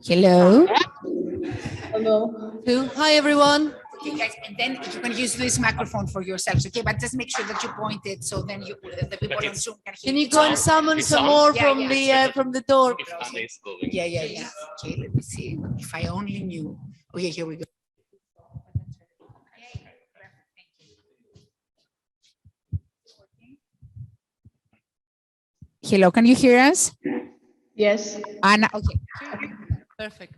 Hello. Hello. Hi, everyone. Okay, guys, and then you can use this microphone for yourselves, okay? But just make sure that you point it so then you, the people on Zoom can hear. Can you go and summon some more from the door? Yeah. Okay, let me see. If I only knew. Okay, here we go. Hello, can you hear us? Yes. Anna, okay. Perfect.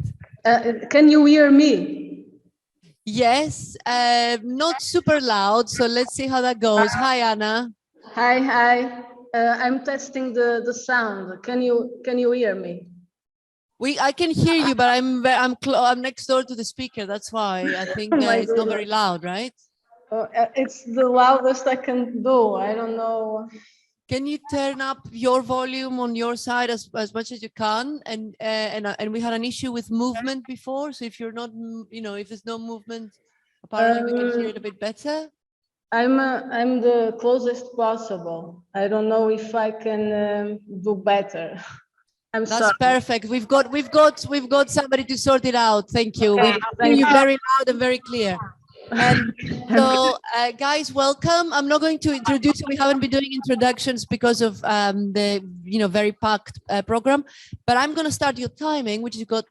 Can you hear me? Yes, not super loud, so let's see how that goes. Hi, Anna. Hi. I'm testing the sound. Can you hear me? I can hear you, but I'm next door to the speaker. That's why I think it's not very loud, right? It's the loudest I can do. I don't know. Can you turn up your volume on your side as much as you can? And we had an issue with movement before, so if you're not, if there's no movement, apparently we can hear it a bit better. I'm the closest possible. I don't know if I can do better. That's sorry. Perfect. We've got somebody to sort it out. Thank you. Okay, We hear you very loud and very clear. And so, guys, welcome. I'm not going to introduce you. We haven't been doing introductions because of the very packed program. But I'm going to start your timing, which you've got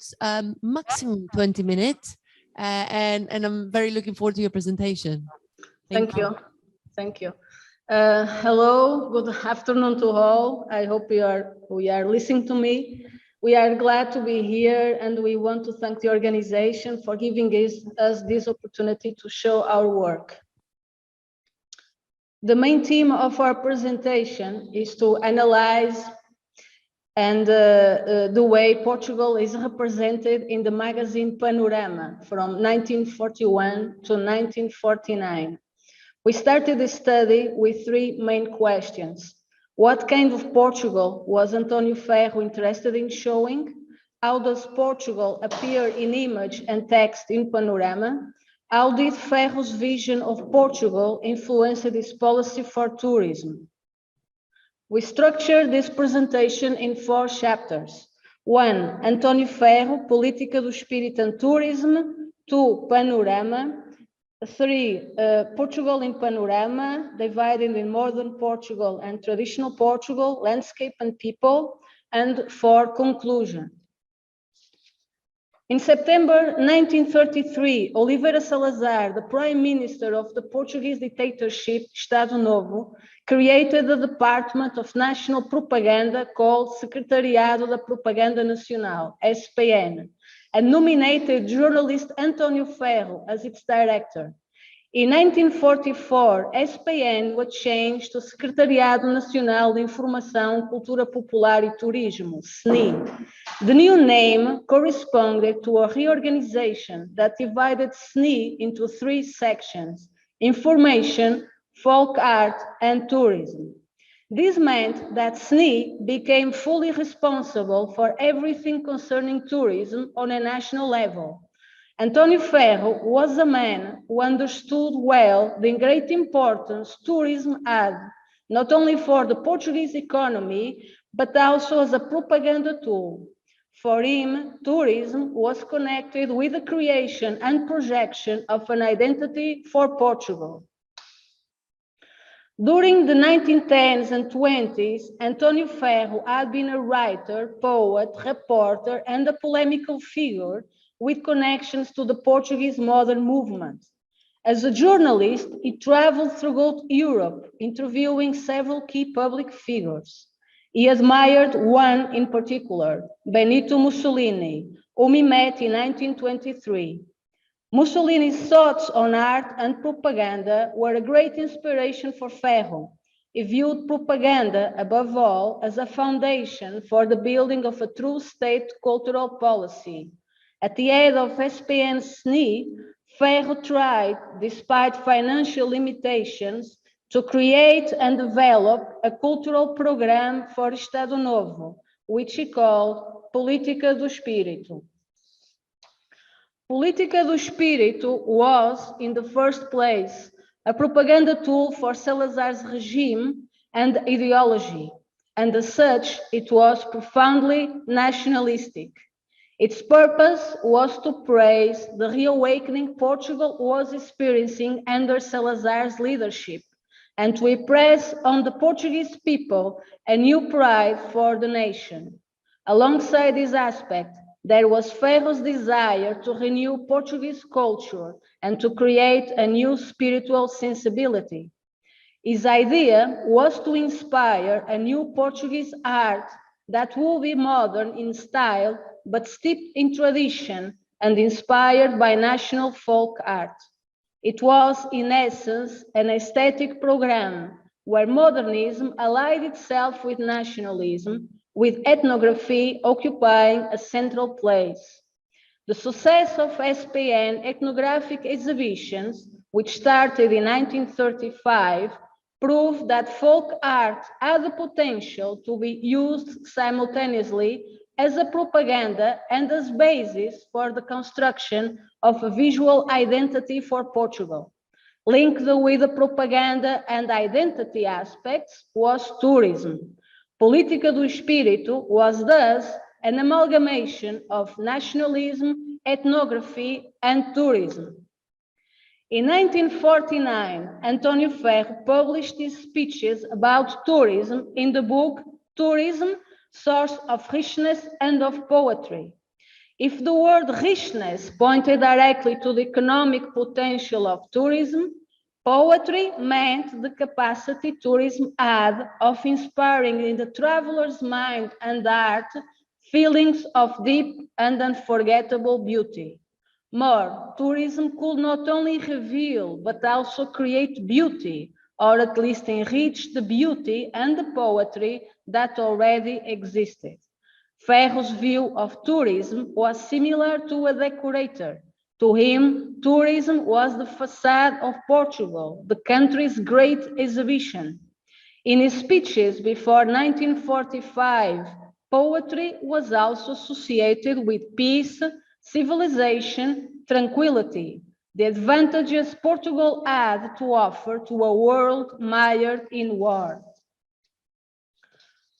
maximum 20 minutes, and I'm very looking forward to your presentation. Thank you. Hello, good afternoon to all. I hope we are listening to me. We are glad to be here, and we want to thank the organization for giving us this opportunity to show our work. The main theme of our presentation is to analyze and the way Portugal is represented in the magazine Panorama from 1941 to 1949. We started the study with three main questions. What kind of Portugal was António Ferro interested in showing? How does Portugal appear in image and text in Panorama? How did Ferro's vision of Portugal influence his policy for tourism? We structured this presentation in 4 chapters. 1. António Ferro, Política do Espírito and Tourism. 2. Panorama. 3. Portugal in Panorama, divided in modern Portugal and traditional Portugal, landscape and people. And 4. Conclusion. In September 1933, Oliveira Salazar, the Prime Minister of the Portuguese dictatorship, Estado Novo, created the Department of National Propaganda called Secretariado da Propaganda Nacional, SPN, and nominated journalist António Ferro as its director. In 1944, SPN was changed to Secretariado Nacional de Informação, Cultura Popular e Turismo, SNI. The new name corresponded to a reorganization that divided SNI into 3 sections: information, folk art, and tourism. This meant that SNI became fully responsible for everything concerning tourism on a national level. António Ferro was a man who understood well the great importance tourism had, not only for the Portuguese economy, but also as a propaganda tool. For him, tourism was connected with the creation and projection of an identity for Portugal. During the 1910s and 20s, António Ferro had been a writer, poet, reporter, and a polemical figure with connections to the Portuguese modern movement. As a journalist, he traveled throughout Europe, interviewing several key public figures. He admired one in particular, Benito Mussolini, whom he met in 1923. Mussolini's thoughts on art and propaganda were a great inspiration for Ferro. He viewed propaganda, above all, as a foundation for the building of a true state cultural policy. At the head of SPN SNI, Ferro tried, despite financial limitations, to create and develop a cultural program for Estado Novo, which he called Política do Espírito. Política do Espírito was, in the first place, a propaganda tool for Salazar's regime and ideology, and as such, it was profoundly nationalistic. Its purpose was to praise the reawakening Portugal was experiencing under Salazar's leadership and to impress on the Portuguese people a new pride for the nation. Alongside this aspect, there was Ferro's desire to renew Portuguese culture and to create a new spiritual sensibility. His idea was to inspire a new Portuguese art that would be modern in style but steeped in tradition and inspired by national folk art. It was, in essence, an aesthetic program where modernism allied itself with nationalism, with ethnography occupying a central place. The success of SPN ethnographic exhibitions, which started in 1935, proved that folk art had the potential to be used simultaneously as a propaganda and as basis for the construction of a visual identity for Portugal. Linked with the propaganda and identity aspects was tourism. Política do Espírito was thus an amalgamation of nationalism, ethnography, and tourism. In 1949, António Ferro published his speeches about tourism in the book Tourism, Source of Richness and of Poetry. If the word richness pointed directly to the economic potential of tourism, poetry meant the capacity tourism had of inspiring in the traveler's mind and art feelings of deep and unforgettable beauty. More, tourism could not only reveal but also create beauty, or at least enrich the beauty and the poetry that already existed. Ferro's view of tourism was similar to a decorator. To him, tourism was the facade of Portugal, the country's great exhibition. In his speeches before 1945, poetry was also associated with peace, civilization, tranquility, the advantages Portugal had to offer to a world mired in war.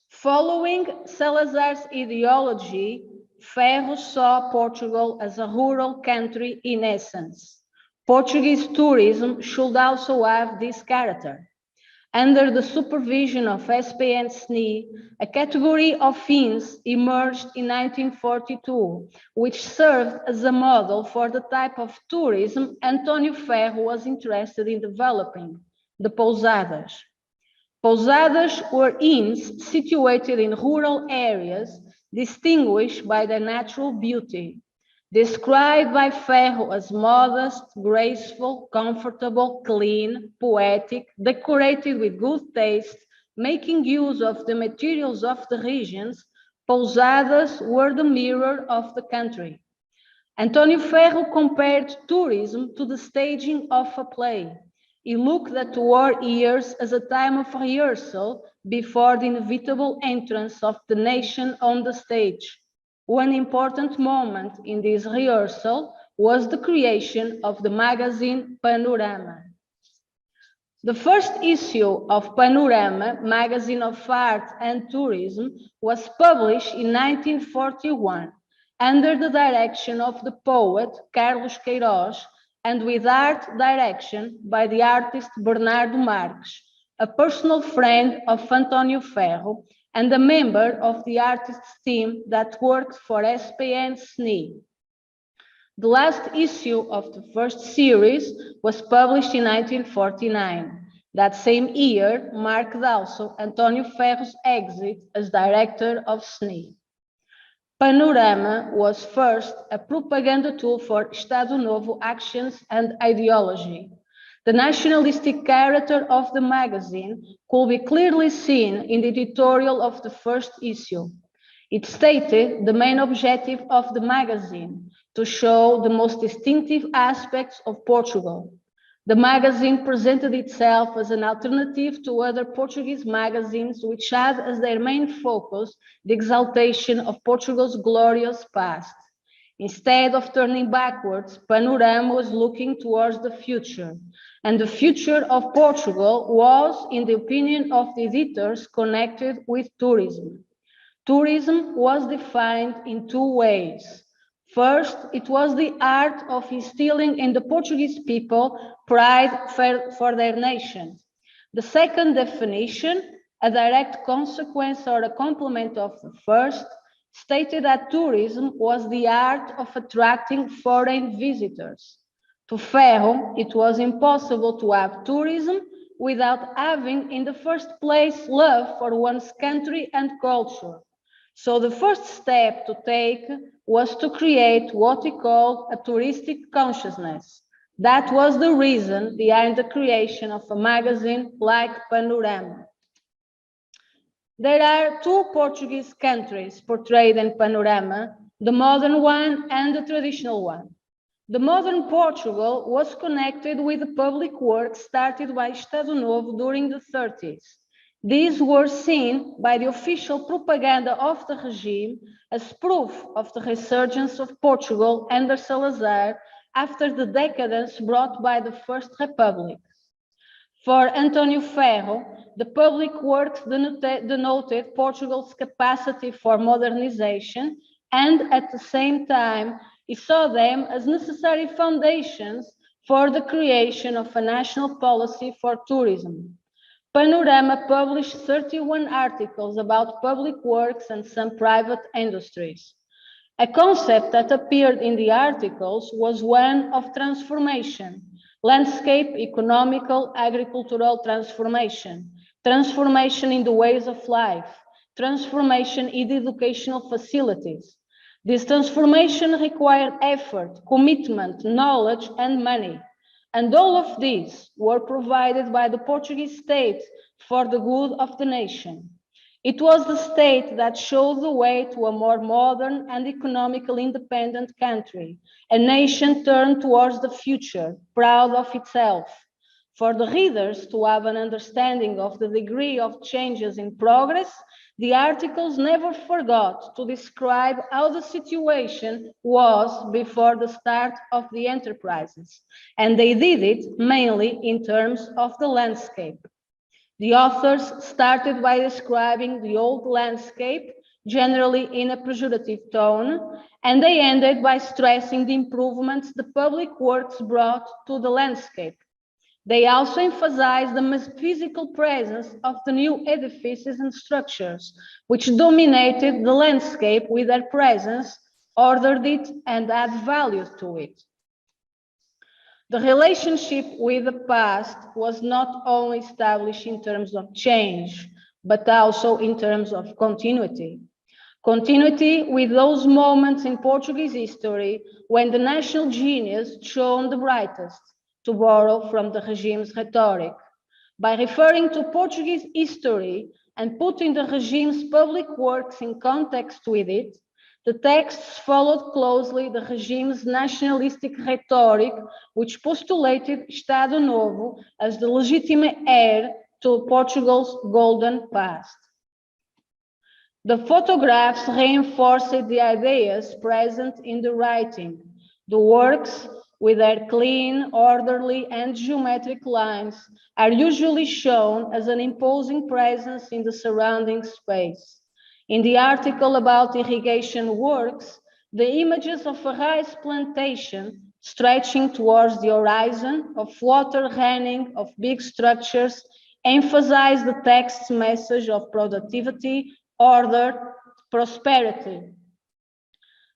Following Salazar's ideology, Ferro saw Portugal as a rural country in essence. Portuguese tourism should also have this character. Under the supervision of SPN-SNI, a category of Finns emerged in 1942, which served as a model for the type of tourism António Ferro was interested in developing, the pousadas. Pousadas were inns situated in rural areas distinguished by their natural beauty, described by Ferro as modest, graceful, comfortable, clean, poetic, decorated with good taste, making use of the materials of the regions. Pousadas were the mirror of the country. António Ferro compared tourism to the staging of a play. He looked at war years as a time of rehearsal before the inevitable entrance of the nation on the stage. One important moment in this rehearsal was the creation of the magazine Panorama. The first issue of Panorama, magazine of art and tourism, was published in 1941 under the direction of the poet Carlos Queiroz and with art direction by the artist Bernardo Marques, a personal friend of António Ferro and a member of the artists' team that worked for SPN-SNI. The last issue of the first series was published in 1949. That same year marked also António Ferro's exit as director of SNI. Panorama was first a propaganda tool for Estado Novo actions and ideology. The nationalistic character of the magazine could be clearly seen in the editorial of the first issue. It stated the main objective of the magazine, to show the most distinctive aspects of Portugal. The magazine presented itself as an alternative to other Portuguese magazines which had as their main focus the exaltation of Portugal's glorious past. Instead of turning backwards, Panorama was looking towards the future. And the future of Portugal was, in the opinion of the editors, connected with tourism. Tourism was defined in two ways. First, it was the art of instilling in the Portuguese people pride for their nation. The second definition, a direct consequence or a complement of the first, stated that tourism was the art of attracting foreign visitors. To Ferro, it was impossible to have tourism without having, in the first place, love for one's country and culture. So the first step to take was to create what he called a touristic consciousness. That was the reason behind the creation of a magazine like Panorama. There are two Portuguese countries portrayed in Panorama, the modern one and the traditional one. The modern Portugal was connected with the public works started by Estado Novo during the 30s. These were seen by the official propaganda of the regime as proof of the resurgence of Portugal under Salazar after the decadence brought by the First Republic. For António Ferro, the public works denoted Portugal's capacity for modernization, and at the same time, he saw them as necessary foundations for the creation of a national policy for tourism. Panorama published 31 articles about public works and some private industries. A concept that appeared in the articles was one of transformation, landscape, economical, agricultural transformation, transformation in the ways of life, transformation in educational facilities. This transformation required effort, commitment, knowledge, and money. And all of these were provided by the Portuguese state for the good of the nation. It was the state that showed the way to a more modern and economically independent country, a nation turned towards the future, proud of itself. For the readers to have an understanding of the degree of changes in progress, the articles never forgot to describe how the situation was before the start of the enterprises, and they did it mainly in terms of the landscape. The authors started by describing the old landscape, generally in a pejorative tone, and they ended by stressing the improvements the public works brought to the landscape. They also emphasized the physical presence of the new edifices and structures, which dominated the landscape with their presence, ordered it, and added value to it. The relationship with the past was not only established in terms of change, but also in terms of continuity. Continuity with those moments in Portuguese history when the national genius shone the brightest, to borrow from the regime's rhetoric. By referring to Portuguese history and putting the regime's public works in context with it, the texts followed closely the regime's nationalistic rhetoric, which postulated Estado Novo as the legitimate heir to Portugal's golden past. The photographs reinforced the ideas present in the writing. The works, with their clean, orderly, and geometric lines, are usually shown as an imposing presence in the surrounding space. In the article about irrigation works, the images of a rice plantation stretching towards the horizon, of water running, of big structures, emphasize the text's message of productivity, order, prosperity.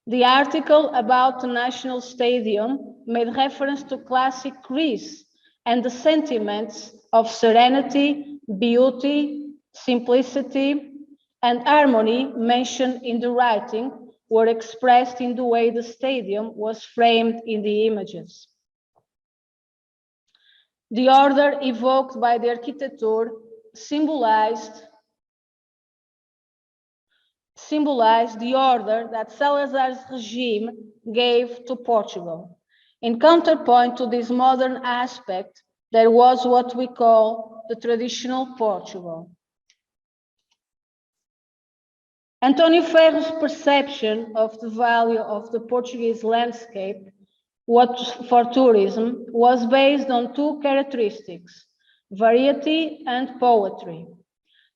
The article about the National Stadium made reference to classic Greece and the sentiments of serenity, beauty, simplicity, and harmony mentioned in the writing were expressed in the way the stadium was framed in the images. The order evoked by the architecture symbolized the order that Salazar's regime gave to Portugal. In counterpoint to this modern aspect, there was what we call the traditional Portugal. António Ferro's perception of the value of the Portuguese landscape for tourism was based on two characteristics, variety and poetry.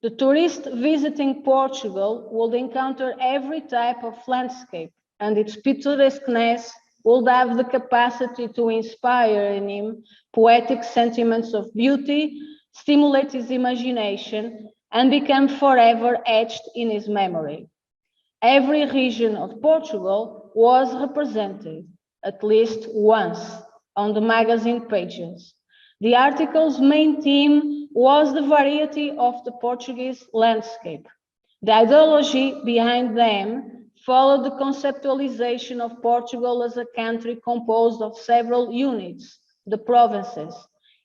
The tourist visiting Portugal would encounter every type of landscape, and its picturesqueness would have the capacity to inspire in him poetic sentiments of beauty, stimulate his imagination, and become forever etched in his memory. Every region of Portugal was represented, at least once, on the magazine pages. The article's main theme was the variety of the Portuguese landscape. The ideology behind them followed the conceptualization of Portugal as a country composed of several units, the provinces,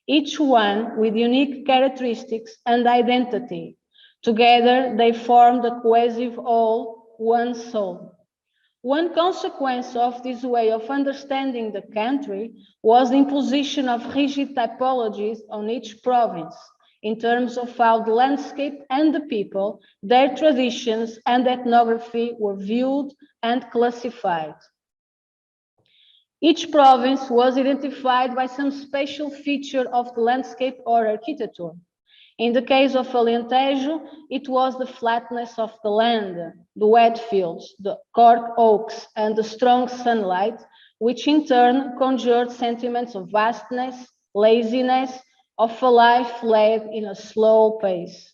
each one with unique characteristics and identity. Together, they formed a cohesive whole, one soul. One consequence of this way of understanding the country was the imposition of rigid typologies on each province in terms of how the landscape and the people, their traditions and ethnography were viewed and classified. Each province was identified by some special feature of the landscape or architecture. In the case of Alentejo, it was the flatness of the land, the wet fields, the cork oaks, and the strong sunlight, which in turn conjured sentiments of vastness, laziness, of a life led in a slow pace.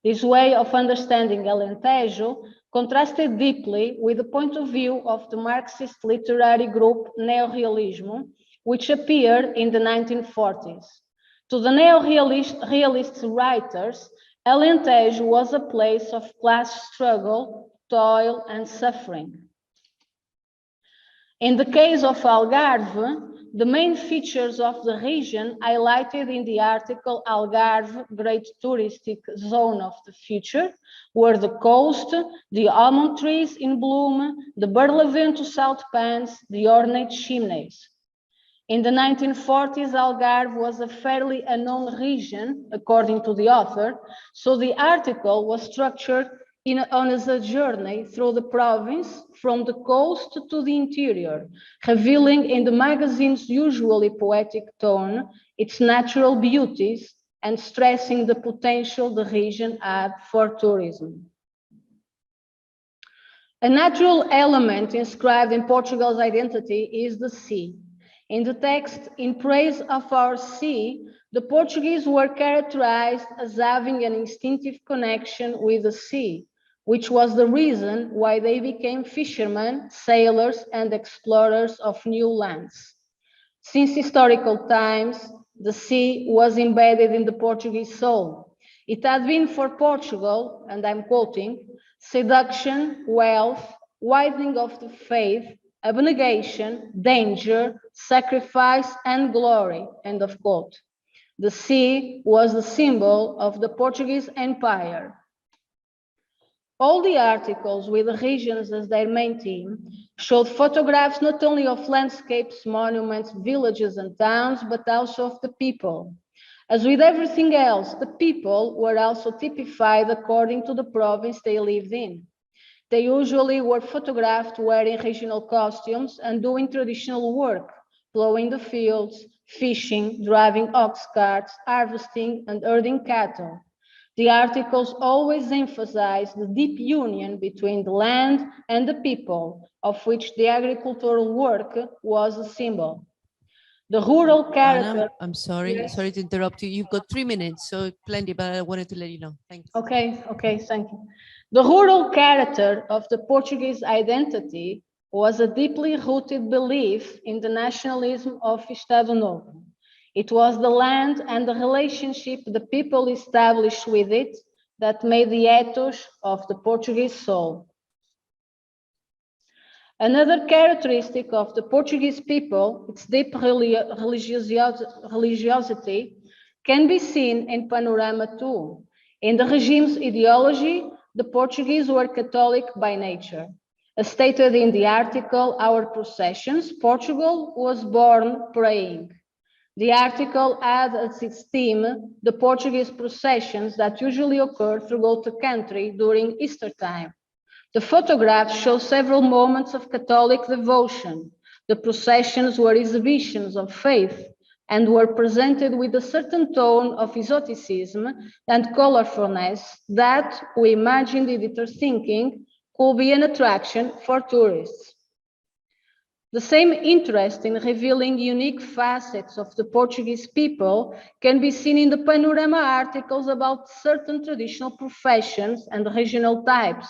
This way of understanding Alentejo contrasted deeply with the point of view of the Marxist literary group Neorealismo, which appeared in the 1940s. To the neo-realist writers, Alentejo was a place of class struggle, toil, and suffering. In the case of Algarve, the main features of the region highlighted in the article Algarve, Great Touristic Zone of the Future, were the coast, the almond trees in bloom, the Barlavento salt pans, the ornate chimneys. In the 1940s, Algarve was a fairly unknown region, according to the author, so the article was structured as a journey through the province, from the coast to the interior, revealing in the magazine's usually poetic tone its natural beauties and stressing the potential the region had for tourism. A natural element inscribed in Portugal's identity is the sea. In the text, In Praise of Our Sea, the Portuguese were characterized as having an instinctive connection with the sea, which was the reason why they became fishermen, sailors, and explorers of new lands. Since historical times, the sea was embedded in the Portuguese soul. It had been for Portugal, and I'm quoting, seduction, wealth, widening of the faith, abnegation, danger, sacrifice, and glory, end of quote. The sea was the symbol of the Portuguese Empire. All the articles with the regions as their main theme showed photographs not only of landscapes, monuments, villages, and towns, but also of the people. As with everything else, the people were also typified according to the province they lived in. They usually were photographed wearing regional costumes and doing traditional work, plowing the fields, fishing, driving ox carts, harvesting, and herding cattle. The articles always emphasize the deep union between the land and the people, of which the agricultural work was a symbol. The rural character... Anna, I'm sorry, Yes. sorry to interrupt you. You've got 3 minutes, so plenty, but I wanted to let you know. Thanks. Okay, thank you. The rural character of the Portuguese identity was a deeply rooted belief in the nationalism of Estado Novo. It was the land and the relationship the people established with it that made the ethos of the Portuguese soul. Another characteristic of the Portuguese people, its deep religiosity, can be seen in Panorama 2. In the regime's ideology, the Portuguese were Catholic by nature. As stated in the article, Our Processions, Portugal was born praying. The article had as its theme the Portuguese processions that usually occur throughout the country during Easter time. The photographs show several moments of Catholic devotion. The processions were exhibitions of faith and were presented with a certain tone of exoticism and colorfulness that, we imagine the editor thinking, could be an attraction for tourists. The same interest in revealing unique facets of the Portuguese people can be seen in the panorama articles about certain traditional professions and regional types,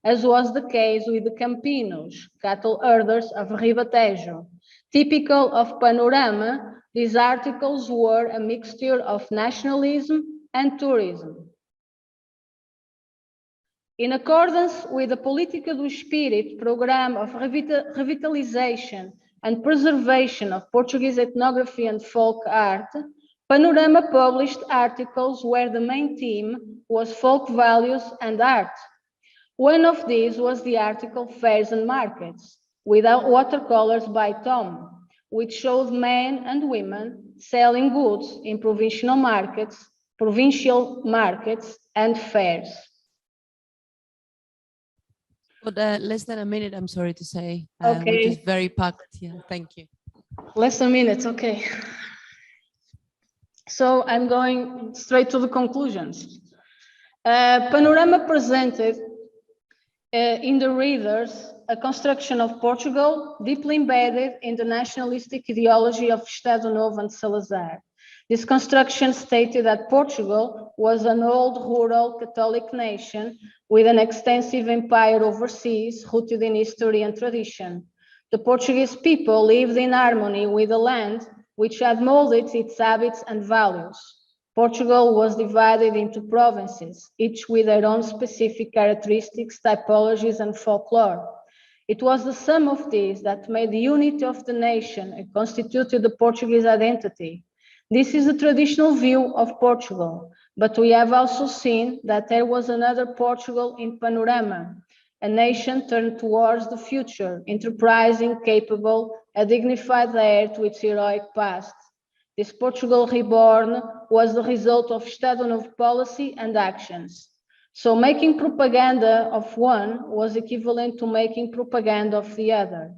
as was the case with the Campinos, cattle herders of Ribatejo. Typical of panorama, these articles were a mixture of nationalism and tourism. In accordance with the Política do Espírito program of revitalization and preservation of Portuguese ethnography and folk art, Panorama published articles where the main theme was folk values and art. One of these was the article Fairs and Markets, without watercolors by Tom, which showed men and women selling goods in provincial markets and fairs. But less than a minute, I'm sorry to say. Okay. We're just very packed here. Thank you. Less than a minute, okay. So I'm going straight to the conclusions. Panorama presented in the readers a construction of Portugal deeply embedded in the nationalistic ideology of Estado Novo and Salazar. This construction stated that Portugal was an old rural Catholic nation with an extensive empire overseas rooted in history and tradition. The Portuguese people lived in harmony with the land which had molded its habits and values. Portugal was divided into provinces, each with their own specific characteristics, typologies, and folklore. It was the sum of these that made the unity of the nation and constituted the Portuguese identity. This is the traditional view of Portugal, but we have also seen that there was another Portugal in Panorama, a nation turned towards the future, enterprising, capable, a dignified heir to its heroic past. This Portugal reborn was the result of Estado Novo policy and actions. So making propaganda of one was equivalent to making propaganda of the other.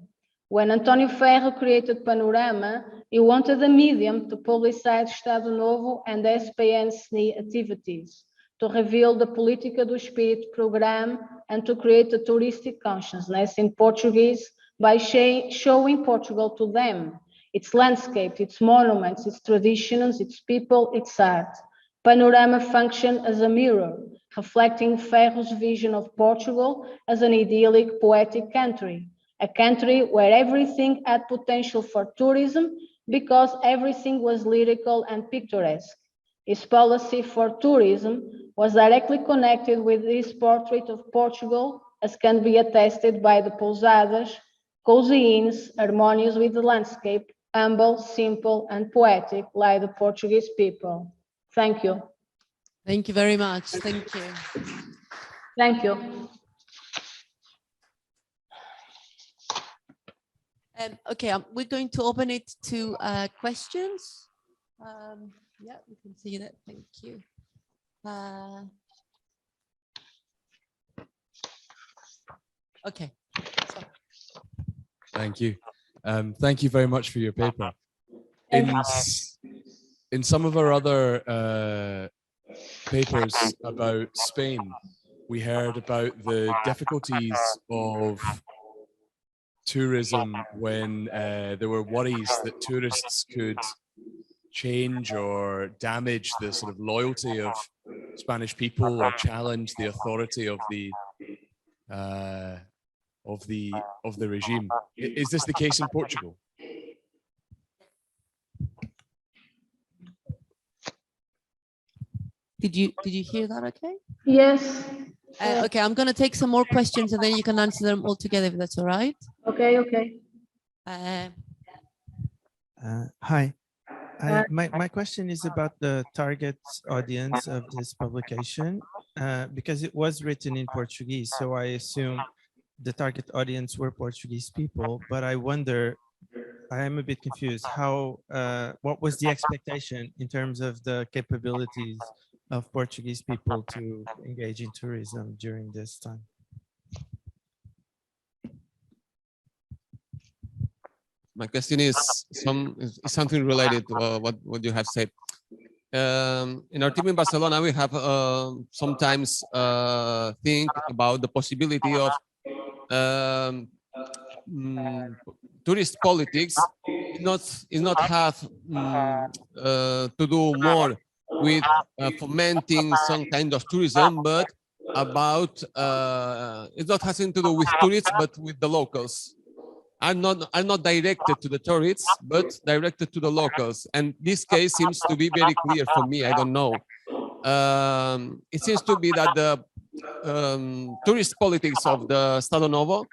When António Ferro created Panorama, he wanted a medium to publicize Estado Novo and SPN's activities, to reveal the Política do Espírito program, and to create a touristic consciousness in Portuguese by showing Portugal to them, its landscape, its monuments, its traditions, its people, its art. Panorama functioned as a mirror, reflecting Ferro's vision of Portugal as an idyllic, poetic country, a country where everything had potential for tourism because everything was lyrical and picturesque. His policy for tourism was directly connected with his portrait of Portugal, as can be attested by the pousadas, cozy inns, harmonious with the landscape, humble, simple, and poetic like the Portuguese people. Thank you. Thank you very much. Thank you. Thank you. Okay, we're going to open it to questions. Yeah, we can see that. Thank you. Okay. So. Thank you. Thank you very much for your paper. In some of our other papers about Spain, we heard about the difficulties of tourism when there were worries that tourists could change or damage the sort of loyalty of Spanish people or challenge the authority of the regime. Is this the case in Portugal? Did you hear that? Okay. Yes. Okay, I'm going to take some more questions and then you can answer them all together if that's all right. Okay. Okay. Hi. My question is about the target audience of this publication, because it was written in Portuguese, so I assume the target audience were Portuguese people, but I wonder, I am a bit confused, what was the expectation in terms of the capabilities of Portuguese people to engage in tourism during this time? My question is something related to what you have said. In our team in Barcelona, we have sometimes think about the possibility of tourist politics is not have to do more with fomenting some kind of tourism, but about it's not having to do with tourists, but with the locals. Are not directed to the tourists, but directed to the locals. And this case seems to be very clear for me. I don't know. It seems to be that the tourist politics of the Stato Novo,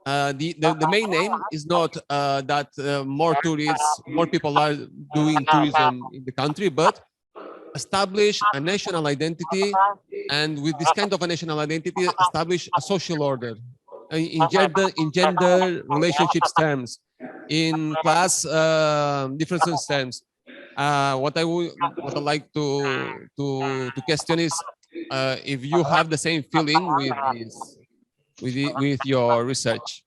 the main aim is not that more tourists, more people are doing tourism in the country, but establish a national identity, and with this kind of a national identity, establish a social order in gender relationships terms, in class differences terms. What I like to question is if you have the same feeling with this, with your research.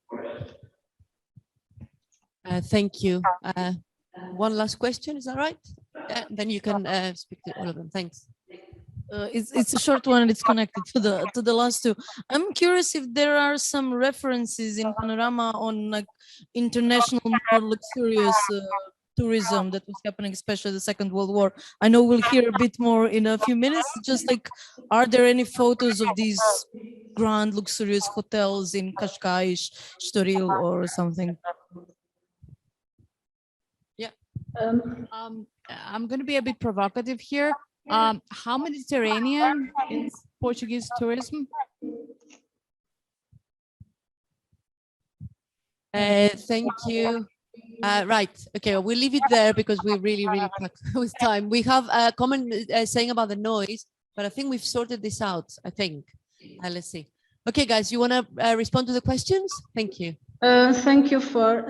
Thank you. One last question, is that right? Then you can speak to all of them. Thanks. It's a short one and it's connected to the last two. I'm curious if there are some references in Panorama on like international, more luxurious tourism that was happening, especially the Second World War. I know we'll hear a bit more in a few minutes. Just like, are there any photos of these grand, luxurious hotels in Cascais, Estoril, or something? Yeah. I'm going to be a bit provocative here. How Mediterranean is Portuguese tourism? Thank you. Right. Okay, we'll leave it there because we're really packed with time. We have a comment saying about the noise, but I think we've sorted this out, I think. Let's see. Okay, guys, you want to respond to the questions? Thank you. Thank you for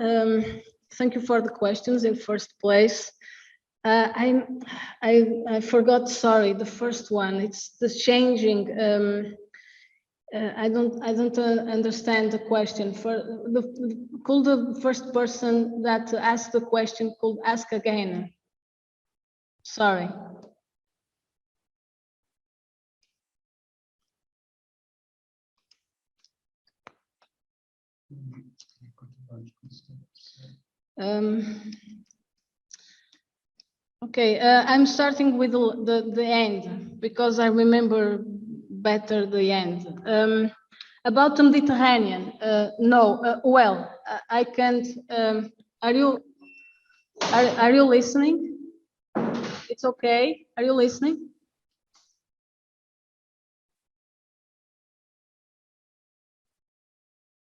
the questions in first place. I forgot, sorry, the first one. It's the changing. I don't understand the question. Could the first person that asked the question could ask again? Sorry. Okay, I'm starting with the end because I remember better the end. About the Mediterranean, no. Well, I can't. Are you listening? It's okay. Are you listening?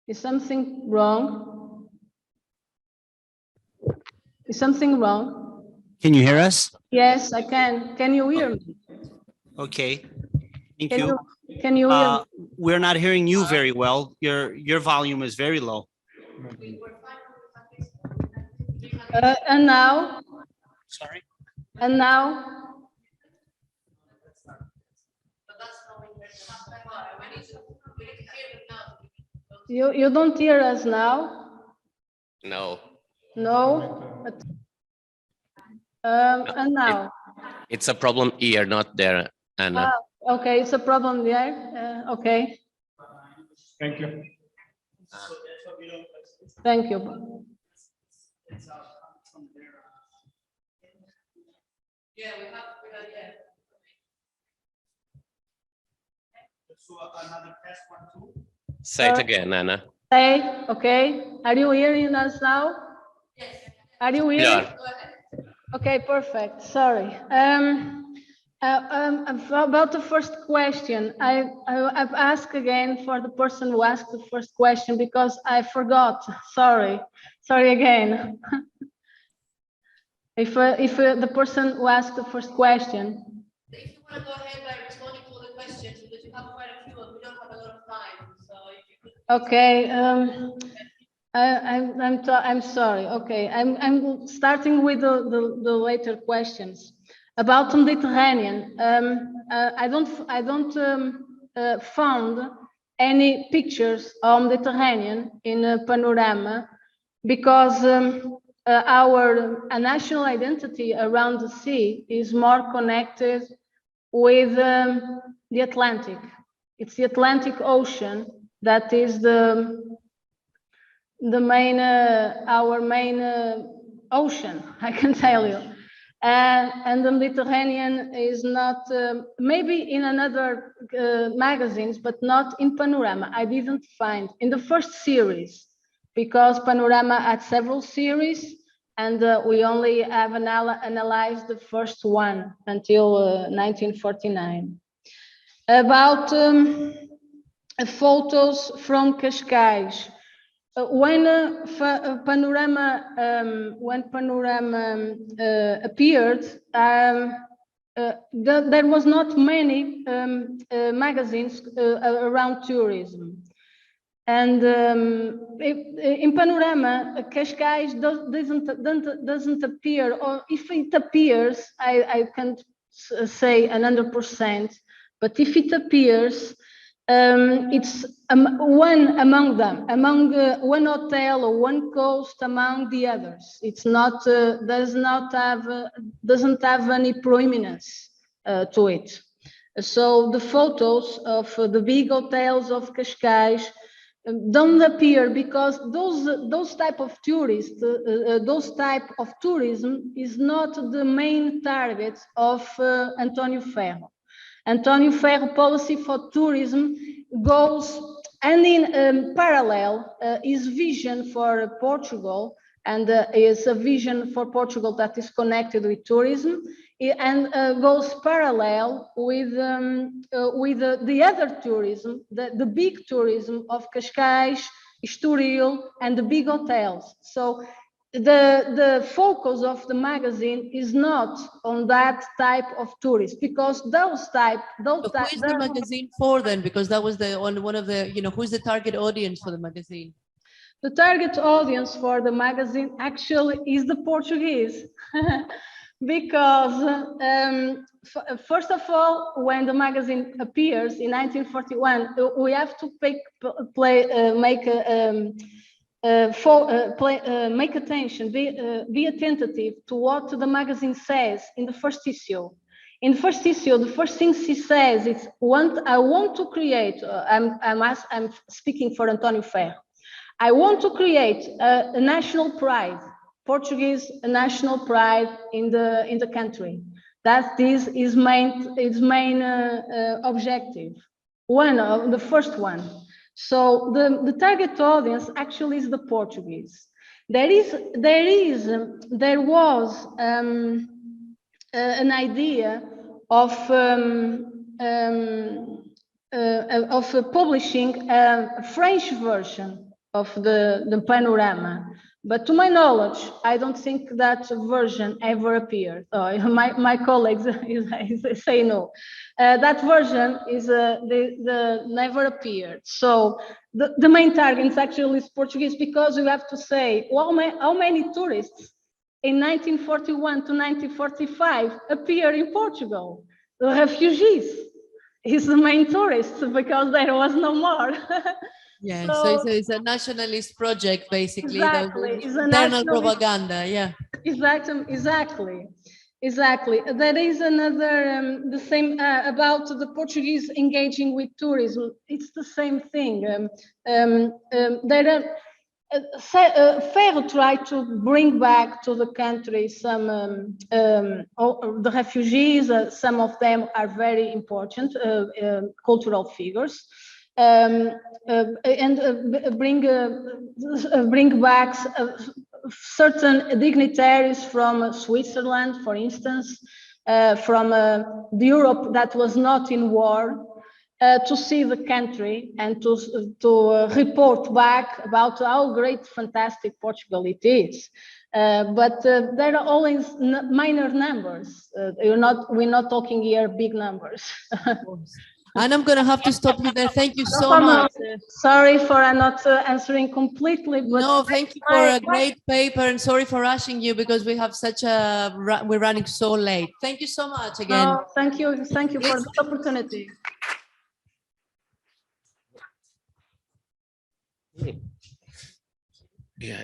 Is something wrong? Is something wrong? Can you hear us? Yes, I can. Can you hear me? Okay, thank you. Can you hear me? We're not hearing you very well. Your volume is very low. And now? Sorry? And now? You don't hear us now? No. No? And now? It's a problem here, not there, Anna. Okay, it's a problem there. Okay. Thank you. Thank you. Yeah, we have, yeah. Another test one too. Say it again, Anna. Say, okay. Are you hearing us now? Yes. Are you hearing? Yeah. Okay, perfect. Sorry. About the first question, I've asked again for the person who asked the first question because I forgot. Sorry again. If the person who asked the first question. If you want to go ahead by responding to all the questions, because you have quite a few and we don't have a lot of time. So if you could. Okay. I'm sorry. Okay, I'm starting with the later questions about the Mediterranean. I don't found any pictures of Mediterranean in a panorama because our national identity around the sea is more connected with the Atlantic. It's the Atlantic Ocean that is our main ocean, I can tell you. And the Mediterranean is not, maybe in another magazines, but not in Panorama. I didn't find in the first series, because Panorama had several series, and we only have analyzed the first one until 1949. About photos from Cascais. When Panorama appeared, there was not many magazines around tourism, and in Panorama, Cascais doesn't appear, or if it appears, I can't say 100%, but if it appears, it's one among them, among one hotel or one coast among the others. It's not doesn't have any prominence to it. So the photos of the big hotels of Cascais don't appear, because those type of tourists, those type of tourism is not the main target of António Ferro. António Ferro policy for tourism goes, and in parallel, his vision for Portugal, and is a vision for Portugal that is connected with tourism, and goes parallel with the other tourism, the big tourism of Cascais, Estoril, and the big hotels. So the focus of the magazine is not on that type of tourists, because those type. So who is the magazine for then? Because that was one of the, who's the target audience for the magazine? The target audience for the magazine actually is the Portuguese. Because first of all, when the magazine appears in 1941, we have to make attention, be attentive to what the magazine says in the first issue. In the first issue, the first thing she says is, I want to create, I'm speaking for António Ferro, I want to create a national pride, Portuguese national pride in the country. That is his main objective. The first one. So the target audience actually is the Portuguese. There was an idea of publishing a French version of the Panorama. But to my knowledge, I don't think that version ever appeared. My colleagues say no. That version is never appeared. So the main target actually is Portuguese, because you have to say, well, how many tourists in 1941 to 1945 appear in Portugal? The refugees is the main tourists, because there was no more. Yeah, so it's a nationalist project, basically. Exactly. It's a internal propaganda, yeah. Exactly. There is another, the same about the Portuguese engaging with tourism. It's the same thing. Ferro tried to bring back to the country some the refugees. Some of them are very important cultural figures. And bring back certain dignitaries from Switzerland, for instance, from the Europe that was not in war, to see the country and to report back about how great, fantastic Portugal it is. But there are always minor numbers. We're not talking here big numbers. And I'm going to have to stop you there. Thank you so much. Sorry for not answering completely. But no, thank you for a great paper, and sorry for rushing you, because we have we're running so late. Thank you so much again. Thank you for the opportunity. Yeah,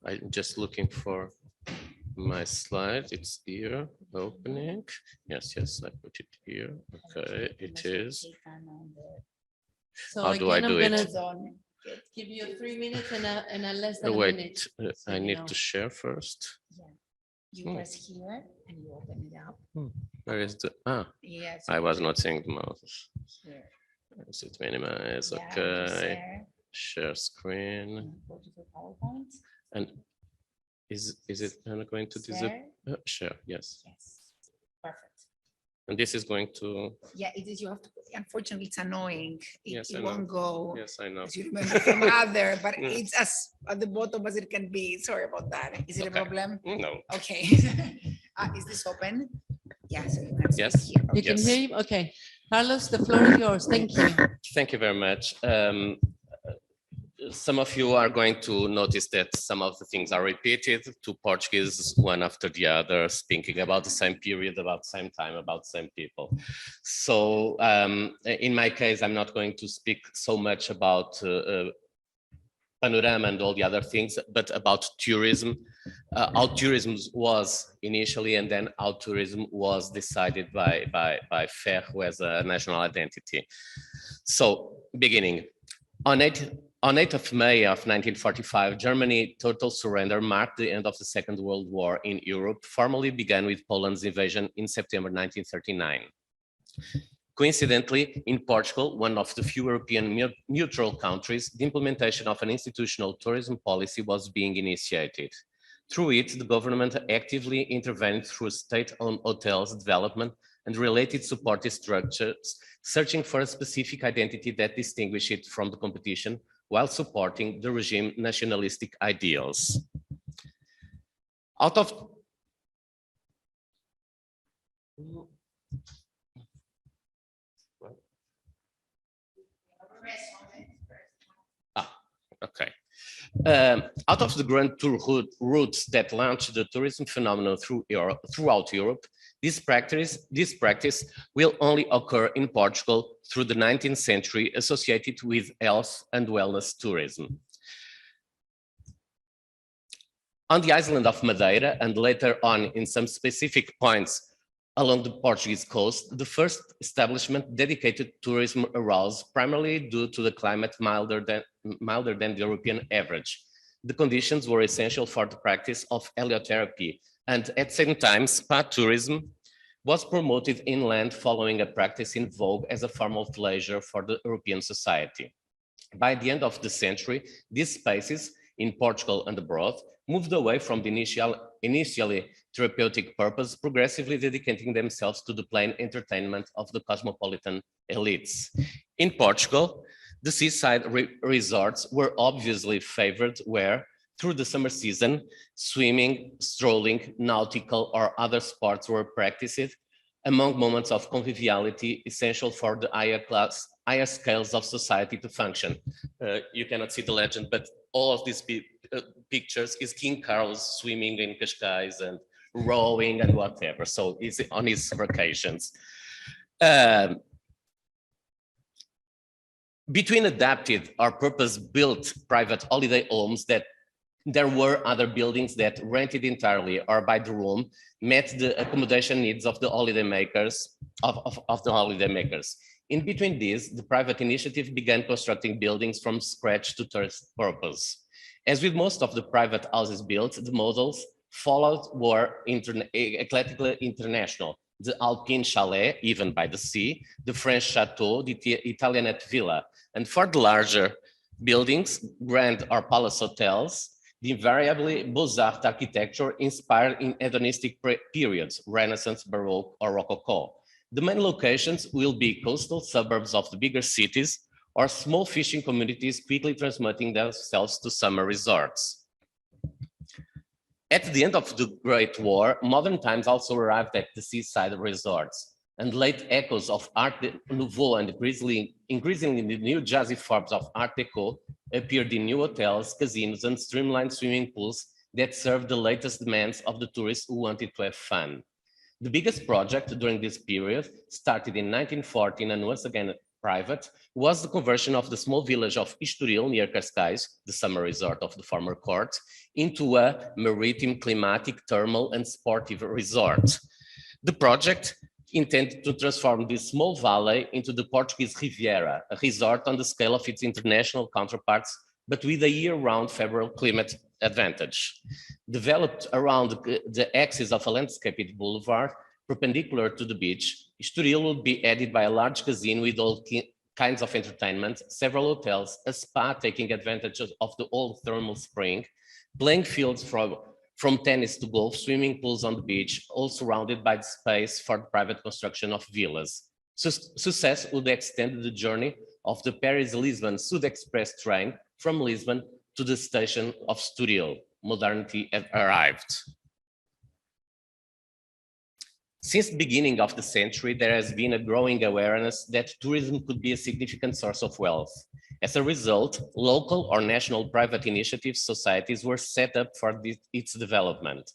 I'm just looking for my slide. It's here, opening. Yes, I put it here. Okay, it is. So how do I do it? Give you 3 minutes and a less than a Wait, minute. I need to share first. Yeah. You press here and you open it up. Where is the, Yes. I was not seeing the mouse. Here. Is it minimize? Yeah, Okay. Share screen. Go to the PowerPoint. And is it going to disappear? Share, yes. Yes. Perfect. And this is going to. Yeah, it is. You have to. Unfortunately, it's annoying. Yes, I It know. won't go. Yes, I know. As you remember from other, but Mm. it's as at the bottom as it can be. Sorry about that. Is it a problem? No. Okay. Is this open? Yeah. So you can see Yes. here. You can Yes. hear him? Okay. Carlos, the floor is yours. Thank you. Thank you very much. Some of you are going to notice that some of the things are repeated to Portuguese one after the other, speaking about the same period, about the same time, about the same people. So in my case, I'm not going to speak so much about panorama and all the other things, but about tourism, how tourism was initially, and then how tourism was decided by FERRO as a national identity. So beginning, on 8th of May of 1945, Germany total surrender marked the end of the Second World War in Europe, formally began with Poland's invasion in September 1939. Coincidentally, in Portugal, one of the few European neutral countries, the implementation of an institutional tourism policy was being initiated. Through it, the government actively intervened through state-owned hotels development and related supportive structures, searching for a specific identity that distinguished it from the competition, while supporting the regime nationalistic ideals. Out of okay. Out of the grand tour routes that launched the tourism phenomenon throughout Europe, this practice will only occur in Portugal through the 19th century, associated with health and wellness tourism. On the island of Madeira, and later on in some specific points along the Portuguese coast, the first establishment dedicated tourism arose primarily due to the climate milder than the European average. The conditions were essential for the practice of heliotherapy, and at the same time, spa tourism was promoted inland following a practice in vogue as a form of leisure for the European society. By the end of the century, these spaces in Portugal and abroad moved away from the initially therapeutic purpose, progressively dedicating themselves to the plain entertainment of the cosmopolitan elites. In Portugal, the seaside resorts were obviously favored where, through the summer season, swimming, strolling, nautical, or other sports were practiced, among moments of conviviality essential for the higher scales of society to function. You cannot see the legend, but all of these pictures is King Carlos swimming in Cascais and rowing and whatever. So it's on his vacations. Between adapted or purpose-built private holiday homes, that there were other buildings that rented entirely or by the room met the accommodation needs of the holidaymakers. In between these, the private initiative began constructing buildings from scratch to tourist purpose. As with most of the private houses built, the models followed were eclectically international. The Alpine chalet, even by the sea, the French chateau, the Italianate villa, and for the larger buildings, grand or palace hotels, the invariably Beaux-Arts architecture inspired in hedonistic periods, Renaissance, Baroque, or Rococo. The main locations will be coastal suburbs of the bigger cities or small fishing communities quickly transmuting themselves to summer resorts. At the end of the Great War, modern times also arrived at the seaside resorts, and late echoes of Art Nouveau and increasingly the new jazzy forms of Art Deco appeared in new hotels, casinos, and streamlined swimming pools that served the latest demands of the tourists who wanted to have fun. The biggest project during this period, started in 1914 and once again private, was the conversion of the small village of Estoril near Cascais, the summer resort of the former court, into a maritime, climatic, thermal, and sportive resort. The project intended to transform this small valley into the Portuguese Riviera, a resort on the scale of its international counterparts, but with a year-round favorable climate advantage. Developed around the axis of a landscaped boulevard, perpendicular to the beach, Estoril would be added by a large casino with all kinds of entertainment, several hotels, a spa taking advantage of the old thermal spring, playing fields from tennis to golf, swimming pools on the beach, all surrounded by the space for the private construction of villas. Success would extend the journey of the Paris-Lisbon Sud Express train from Lisbon to the station of Estoril. Modernity had arrived. Since the beginning of the century, there has been a growing awareness that tourism could be a significant source of wealth. As a result, local or national private initiative societies were set up for its development.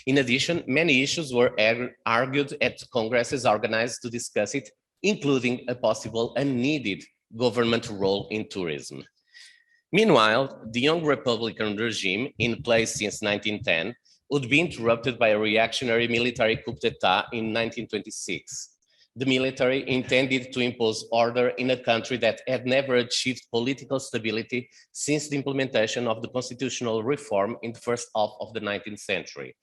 In addition, many issues were argued at congresses organized to discuss it, including a possible and needed government role in tourism. Meanwhile, the young Republican regime in place since 1910 would be interrupted by a reactionary military coup d'etat in 1926. The military intended to impose order in a country that had never achieved political stability since the implementation of the constitutional reform in the first half of the 19th century.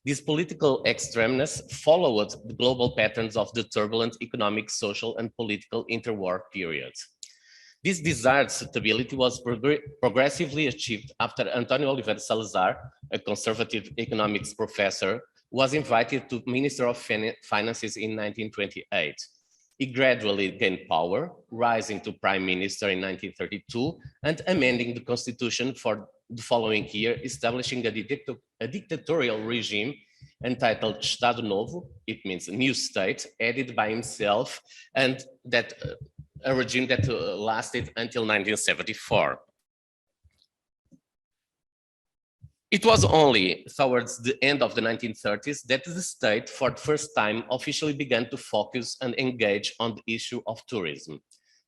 This political extremeness followed the global patterns of the turbulent economic, social, and political interwar period. This desired stability was progressively achieved after Antonio Oliveira Salazar, a conservative economics professor, was invited to Minister of Finances in 1928. He gradually gained power, rising to Prime Minister in 1932 and amending the constitution for the following year, establishing a dictatorial regime entitled Estado Novo, it means a new state, added by himself, and that a regime that lasted until 1974. It was only towards the end of the 1930s that the state, for the first time, officially began to focus and engage on the issue of tourism.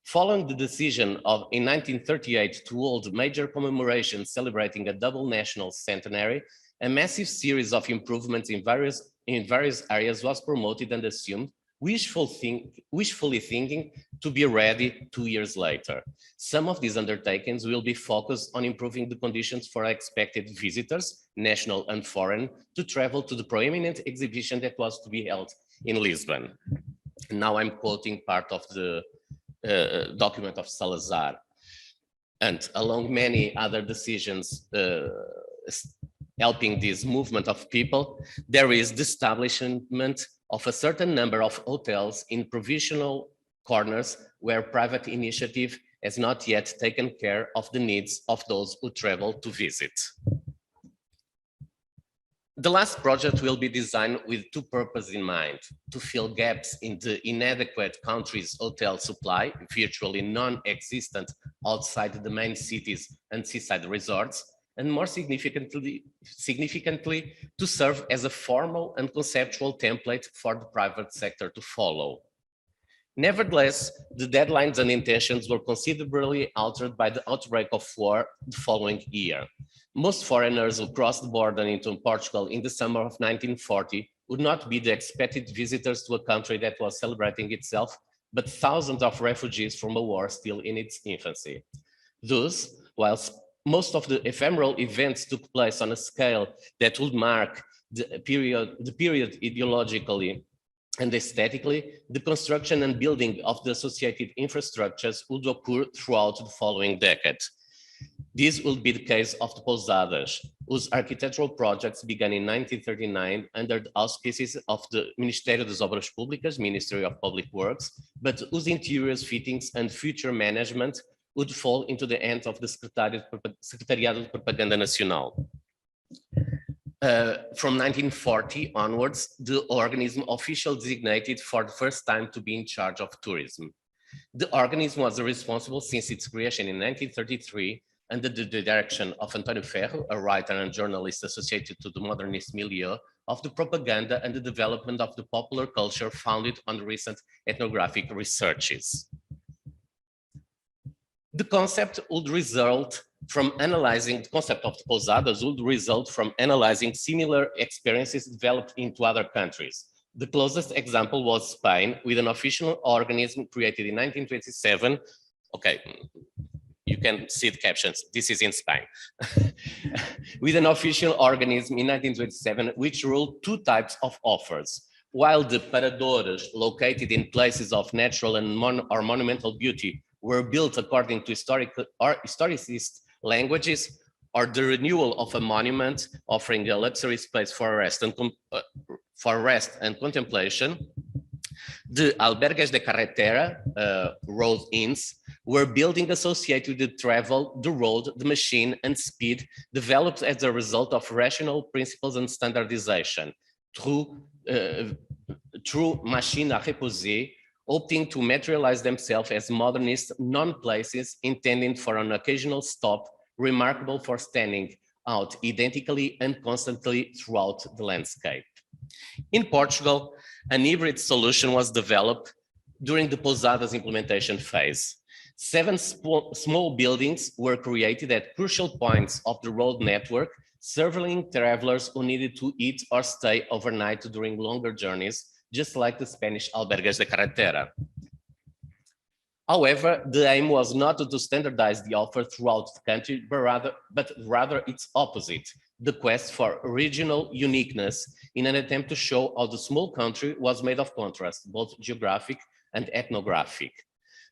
Following the decision in 1938 to hold major commemorations celebrating a double national centenary, a massive series of improvements in various areas was promoted and assumed, wishfully thinking to be ready 2 years later. Some of these undertakings will be focused on improving the conditions for expected visitors, national and foreign, to travel to the prominent exhibition that was to be held in Lisbon. Now I'm quoting part of the document of Salazar. And along many other decisions helping this movement of people, there is the establishment of a certain number of hotels in provisional corners where private initiative has not yet taken care of the needs of those who travel to visit. The last project will be designed with two purposes in mind: to fill gaps in the inadequate country's hotel supply, virtually non-existent outside the main cities and seaside resorts, and more significantly, to serve as a formal and conceptual template for the private sector to follow. Nevertheless, the deadlines and intentions were considerably altered by the outbreak of war the following year. Most foreigners who crossed the border into Portugal in the summer of 1940 would not be the expected visitors to a country that was celebrating itself, but thousands of refugees from a war still in its infancy. Thus, whilst most of the ephemeral events took place on a scale that would mark the period ideologically and aesthetically, the construction and building of the associated infrastructures would occur throughout the following decade. This will be the case of the Pousadas, whose architectural projects began in 1939 under the auspices of the Ministério das Obras Públicas, Ministry of Public Works, but whose interiors, fittings, and future management would fall into the hands of the Secretariado de Propaganda Nacional. From 1940 onwards, the organism officially designated for the first time to be in charge of tourism. The organism was responsible since its creation in 1933 under the direction of António Ferro, a writer and journalist associated to the modernist milieu, of the propaganda and the development of the popular culture founded on recent ethnographic researches. The concept of the Pousadas would result from analyzing similar experiences developed into other countries. The closest example was Spain, with an official organism created in 1927. Okay, you can see the captions. This is in Spain. With an official organism in 1927, which ruled two types of offers. While the paradores located in places of natural and monumental beauty were built according to historicist languages, or the renewal of a monument offering a luxury space for rest and contemplation, the albergues de carretera, road inns, were building associated with the travel, the road, the machine, and speed, developed as a result of rational principles and standardization through machines à reposer, opting to materialize themselves as modernist non-places intended for an occasional stop, remarkable for standing out identically and constantly throughout the landscape. In Portugal, an hybrid solution was developed during the Pousadas implementation phase. 7 small buildings were created at crucial points of the road network, serving travelers who needed to eat or stay overnight during longer journeys, just like the Spanish albergues de carretera. However, the aim was not to standardize the offer throughout the country, but rather its opposite, the quest for regional uniqueness in an attempt to show how the small country was made of contrast, both geographic and ethnographic.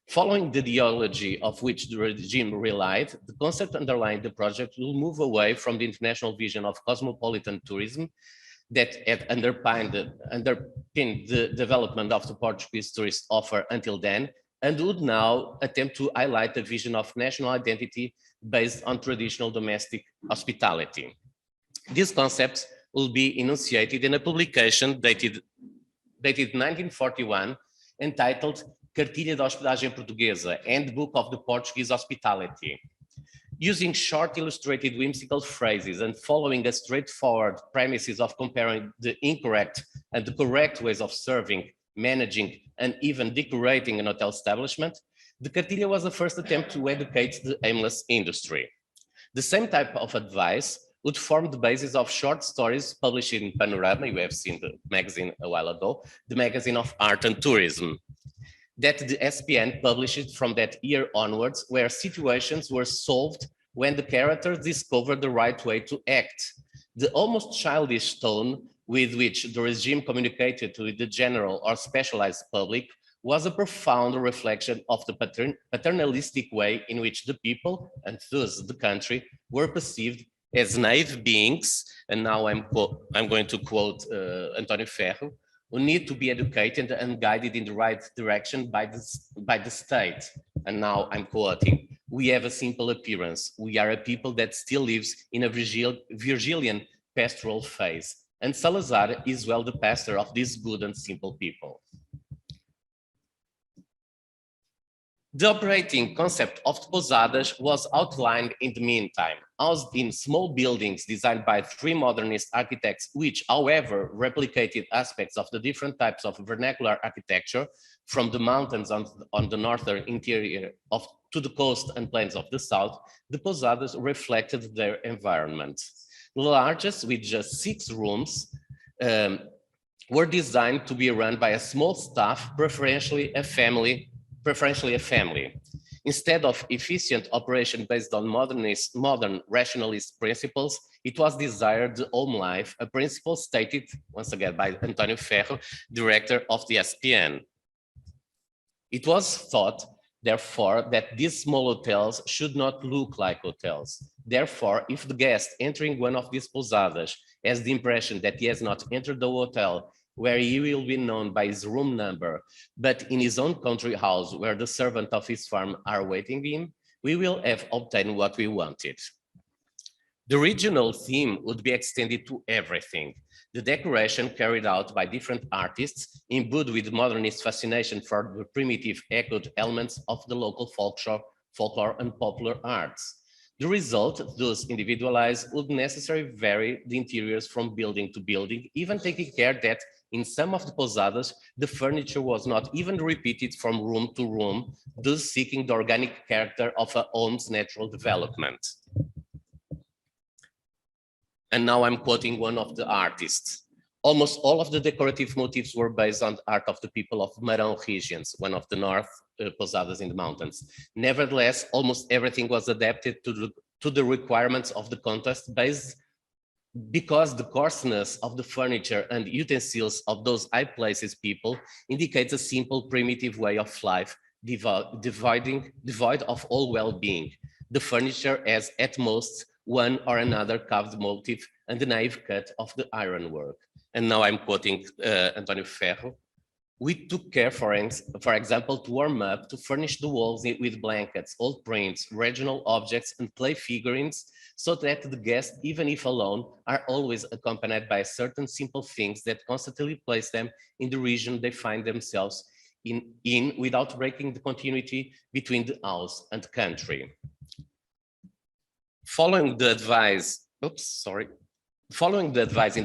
Following the ideology of which the regime relied, the concept underlying the project will move away from the international vision of cosmopolitan tourism that had underpinned the development of the Portuguese tourist offer until then, and would now attempt to highlight a vision of national identity based on traditional domestic hospitality. These concepts will be enunciated in a publication dated 1941, entitled Cartilha de Hospedagem Portuguesa, Handbook of the Portuguese Hospitality. Using short illustrated whimsical phrases and following a straightforward premises of comparing the incorrect and the correct ways of serving, managing, and even decorating an hotel establishment, the Cartilha was the first attempt to educate the aimless industry. The same type of advice would form the basis of short stories published in Panorama, you have seen the magazine a while ago, the magazine of art and tourism, that the SPN published from that year onwards, where situations were solved when the characters discovered the right way to act. The almost childish tone with which the regime communicated to the general or specialized public was a profound reflection of the paternalistic way in which the people, and thus the country, were perceived as naive beings, and now I'm going to quote António Ferro, who need to be educated and guided in the right direction by the state. And now I'm quoting, "We have a simple appearance. We are a people that still lives in a Virgilian pastoral phase. And Salazar is well the pastor of these good and simple people." The operating concept of the Pousadas was outlined in the meantime, housed in small buildings designed by 3 modernist architects, which, however, replicated aspects of the different types of vernacular architecture, from the mountains on the northern interior to the coast and plains of the south. The Pousadas reflected their environment. The largest, with just 6 rooms, were designed to be run by a small staff, preferentially a family. Instead of efficient operation based on modern rationalist principles, it was desired the home life, a principle stated once again by António Ferro, director of the SPN. It was thought, therefore, that these small hotels should not look like hotels. Therefore, if the guest entering one of these Pousadas has the impression that he has not entered the hotel where he will be known by his room number, but in his own country house where the servant of his farm are waiting him, we will have obtained what we wanted. The regional theme would be extended to everything. The decoration carried out by different artists, imbued with modernist fascination for the primitive echoed elements of the local folklore and popular arts. The result, thus individualized, would necessarily vary the interiors from building to building, even taking care that in some of the Pousadas, the furniture was not even repeated from room to room, thus seeking the organic character of a home's natural development. And now I'm quoting one of the artists. Almost all of the decorative motifs were based on the art of the people of Marão regions, one of the north Posadas in the mountains. Nevertheless, almost everything was adapted to the requirements of the contest because the coarseness of the furniture and utensils of those high places people indicates a simple primitive way of life devoid of all well-being. The furniture has at most one or another carved motif and the naive cut of the ironwork. And now I'm quoting Antonio Ferro. We took care, for example, to warm up, to furnish the walls with blankets, old prints, regional objects, and clay figurines, so that the guests, even if alone, are always accompanied by certain simple things that constantly place them in the region they find themselves in without breaking the continuity between the house and country. Following the advice in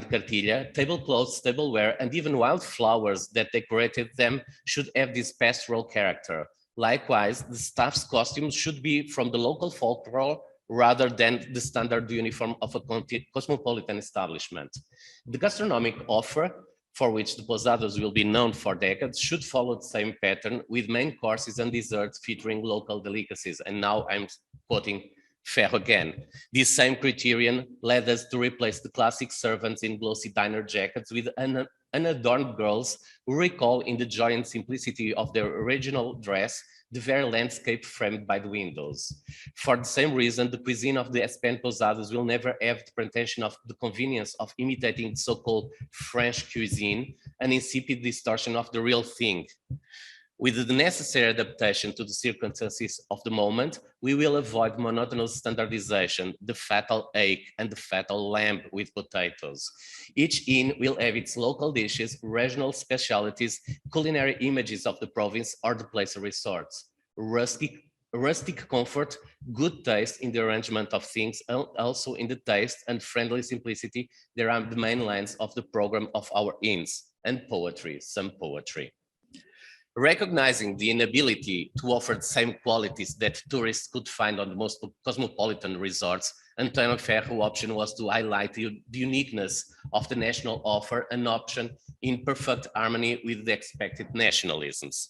the cartilla, tablecloths, tableware, and even wild flowers that decorated them should have this pastoral character. Likewise, the staff's costumes should be from the local folklore rather than the standard uniform of a cosmopolitan establishment. The gastronomic offer, for which the Posadas will be known for decades, should follow the same pattern with main courses and desserts featuring local delicacies. And now I'm quoting Ferro again. This same criterion led us to replace the classic servants in glossy diner jackets with unadorned girls who recall in the joy and simplicity of their original dress the very landscape framed by the windows. For the same reason, the cuisine of the Espan Posadas will never have the pretension of the convenience of imitating so-called French cuisine, an insipid distortion of the real thing. With the necessary adaptation to the circumstances of the moment, we will avoid monotonous standardization, the fatal egg and the fatal lamb with potatoes. Each inn will have its local dishes, regional specialities, culinary images of the province or the place of resorts. Rustic comfort, good taste in the arrangement of things, and also in the taste and friendly simplicity, there are the main lines of the program of our inns, and poetry, some poetry. Recognizing the inability to offer the same qualities that tourists could find on the most cosmopolitan resorts, Antonio Ferro's option was to highlight the uniqueness of the national offer, an option in perfect harmony with the expected nationalisms.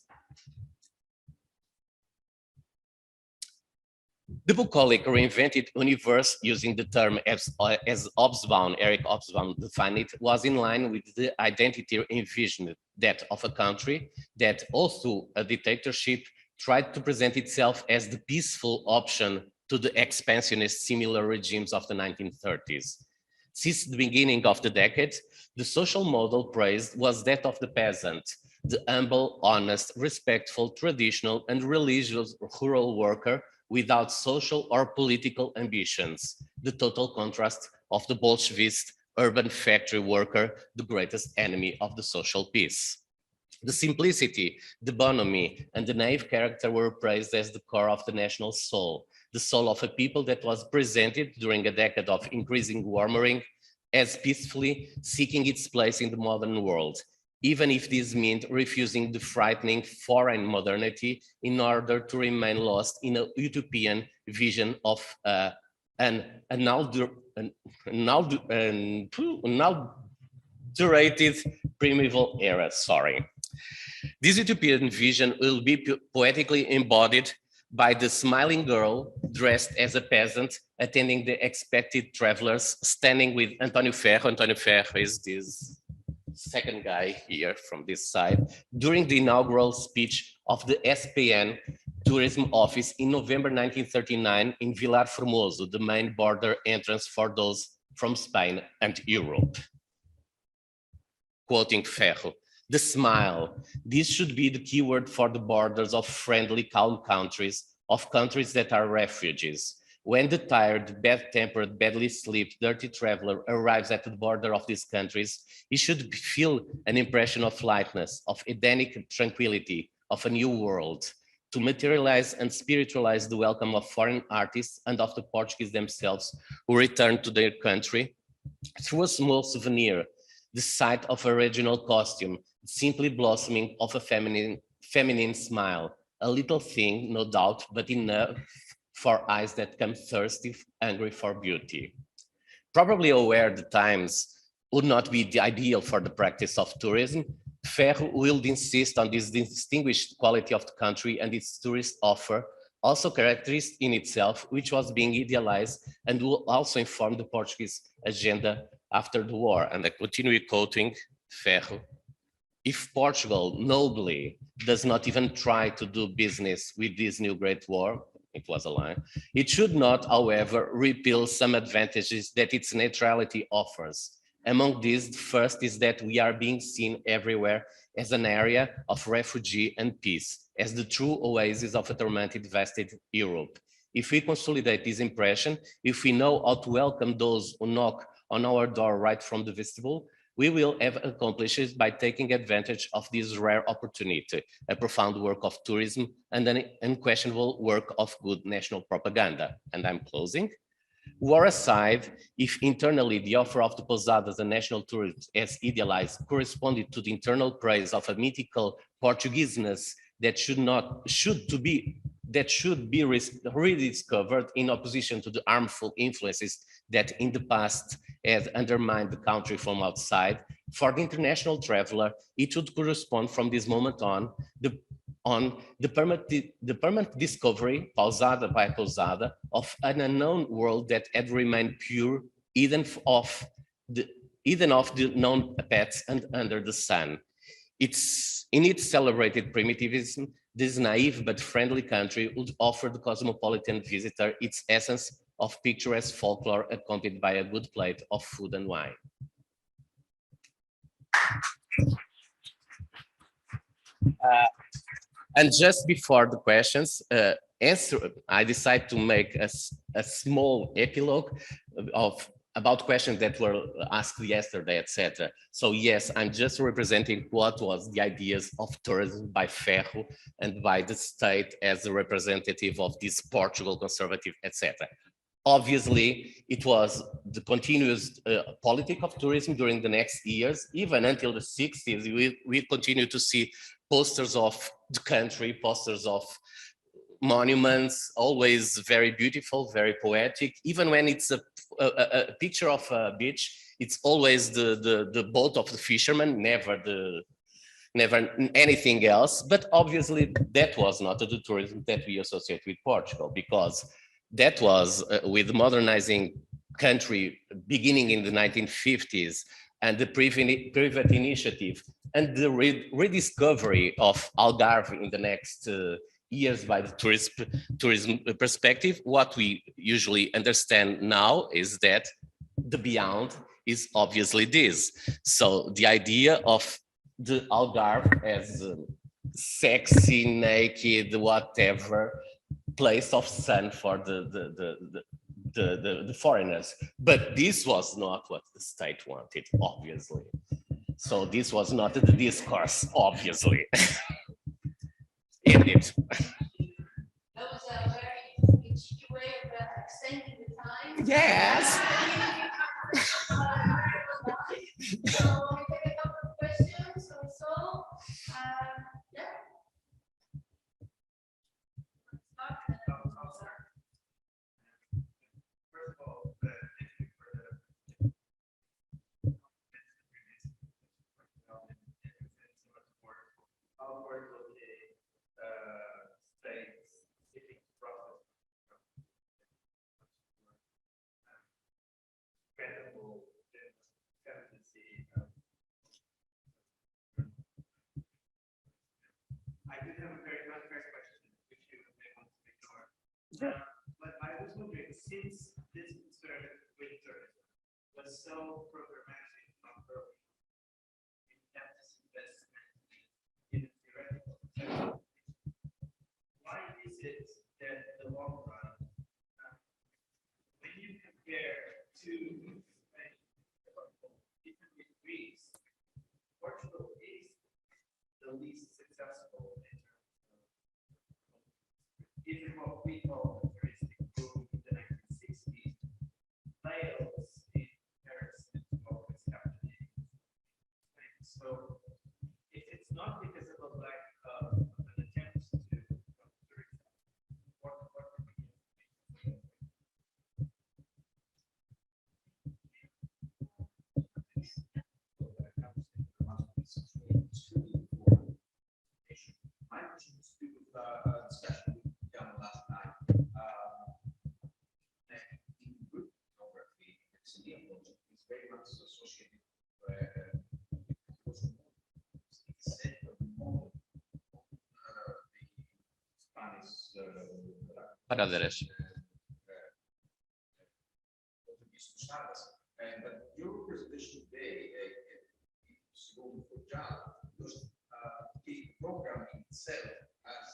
The bucolic reinvented universe, using the term as Eric Hobsbawm defined it, was in line with the identity envisioned, that of a country that, although a dictatorship, tried to present itself as the peaceful option to the expansionist similar regimes of the 1930s. Since the beginning of the decade, the social model praised was that of the peasant, the humble, honest, respectful, traditional, and religious rural worker without social or political ambitions, the total contrast of the Bolshevist urban factory worker, the greatest enemy of the social peace. The simplicity, the bonhomie, and the naive character were praised as the core of the national soul, the soul of a people that was presented during a decade of increasing warming as peacefully seeking its place in the modern world, even if this meant refusing the frightening foreign modernity in order to remain lost in a utopian vision of an adulterated primeval era. This utopian vision will be poetically embodied by the smiling girl dressed as a peasant attending the expected travelers, standing with Antonio Ferro. Antonio Ferro is this second guy here from this side, during the inaugural speech of the SPN Tourism Office in November 1939 in Vilar Formoso, the main border entrance for those from Spain and Europe. Quoting Ferro, the smile, this should be the keyword for the borders of friendly, calm countries, of countries that are refugees. When the tired, bad-tempered, badly slept, dirty traveler arrives at the border of these countries, he should feel an impression of lightness, of Edenic tranquility, of a new world, to materialize and spiritualize the welcome of foreign artists and of the Portuguese themselves who return to their country through a small souvenir, the sight of a regional costume, simply blossoming of a feminine smile, a little thing, no doubt, but enough for eyes that come thirsty, hungry for beauty. Probably aware the times would not be the ideal for the practice of tourism, Ferro will insist on this distinguished quality of the country and its tourist offer, also characteristic in itself, which was being idealized and will also inform the Portuguese agenda after the war. And I continue quoting Ferro. If Portugal nobly does not even try to do business with this new great war, it was a line, it should not, however, repeal some advantages that its neutrality offers. Among these, the first is that we are being seen everywhere as an area of refugee and peace, as the true oasis of a tormented, vested Europe. If we consolidate this impression, if we know how to welcome those who knock on our door right from the vestibule, we will have accomplished it by taking advantage of this rare opportunity, a profound work of tourism and an unquestionable work of good national propaganda. And I'm closing. War aside, if internally the offer of the Pousadas and national tourism as idealized corresponded to the internal praise of a mythical Portugueseness that should be rediscovered in opposition to the harmful influences that in the past had undermined the country from outside, for the international traveler, it would correspond from this moment on the permanent discovery, Pousada by Pousada, of an unknown world that had remained pure, even of the known paths and under the sun. In its celebrated primitivism, this naive but friendly country would offer the cosmopolitan visitor its essence of picturesque folklore accompanied by a good plate of food and wine. And just before the questions, I decided to make a small epilogue about questions that were asked yesterday, etc. So yes, I'm just representing what was the ideas of tourism by Ferro and by the state as a representative of this Portugal conservative, etc. Obviously, it was the continuous politic of tourism during the next years, even until the 60s, we continue to see posters of the country, posters of monuments, always very beautiful, very poetic. Even when it's a picture of a beach, it's always the boat of the fisherman, never anything else. But obviously that was not the tourism that we associate with Portugal, because that was with modernizing country beginning in the 1950s and the private initiative and the rediscovery of Algarve in the next years by the tourism perspective. What we usually understand now is that the beyond is obviously this. So the idea of the Algarve as sexy, naked, whatever place of sun for the foreigners. But this was not what the state wanted, obviously. So this was not the discourse, obviously. Indeed. That was a very cheeky way of extending the time. Yes. So we take a couple of questions or so. Yeah. First of all, I did have a very first question, which you may want to ignore. But I was wondering, since this concern with tourism was so programmatic from early, in that investment in theoretical potential, why is it that in the long run, when you compare two different degrees, Portugal is the least successful in terms of even what we call the touristic boom in the 1960s, fails in comparison to what was happening. So if it's not because of a lack of an attempt to tourism, what can we do? approach is very much associated with Spanish Para a derecha. And your presentation today is going for job because the program itself has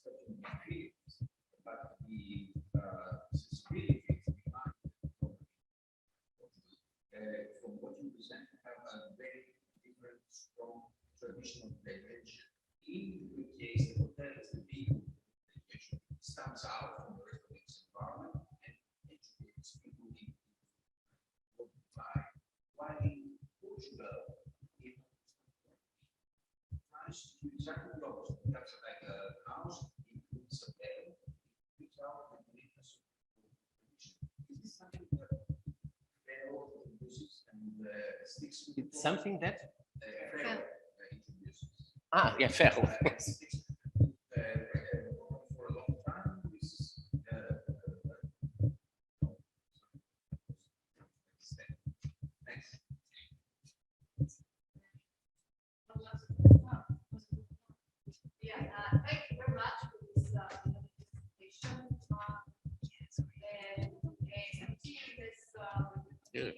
certain benefits, but the sensibilities behind the program, from what you present, have a very different, strong traditional dimension. In the case the hotel is the big dimension, stands out from the rest of its environment and educates people in while in Portugal, it tries to do exactly the opposite. That's like a house, includes a bed, includes our uniqueness. Is this something that Ferro introduces and sticks with? It's something that Ferro introduces. Ah, yeah, ferro. For a long time, this thank you very much for this presentation. Yeah.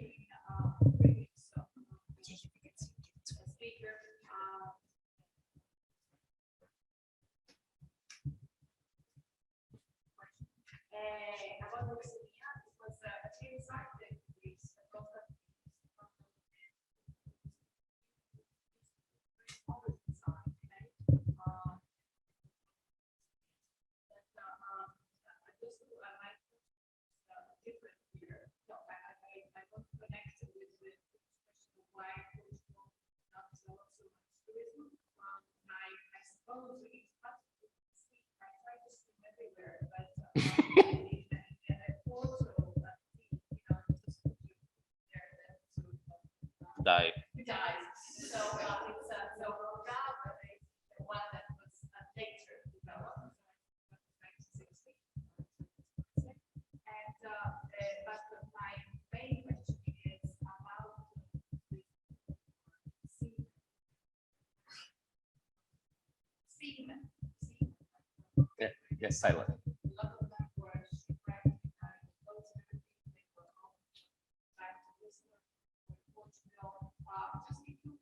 Speaker. About the it was a few insight different here. No, I want to connect with the question of why Portugal not develop so much tourism. I suppose it's possible to see, I try to swim everywhere, but and I also just there that sort of Die. dies. So it's so Algarve is the one that was later developed, 1960. And but my main question is about semen. Yeah, yes, silent. A lot of them were shipwrecked and those everything they were all back to this Portugal. Just if you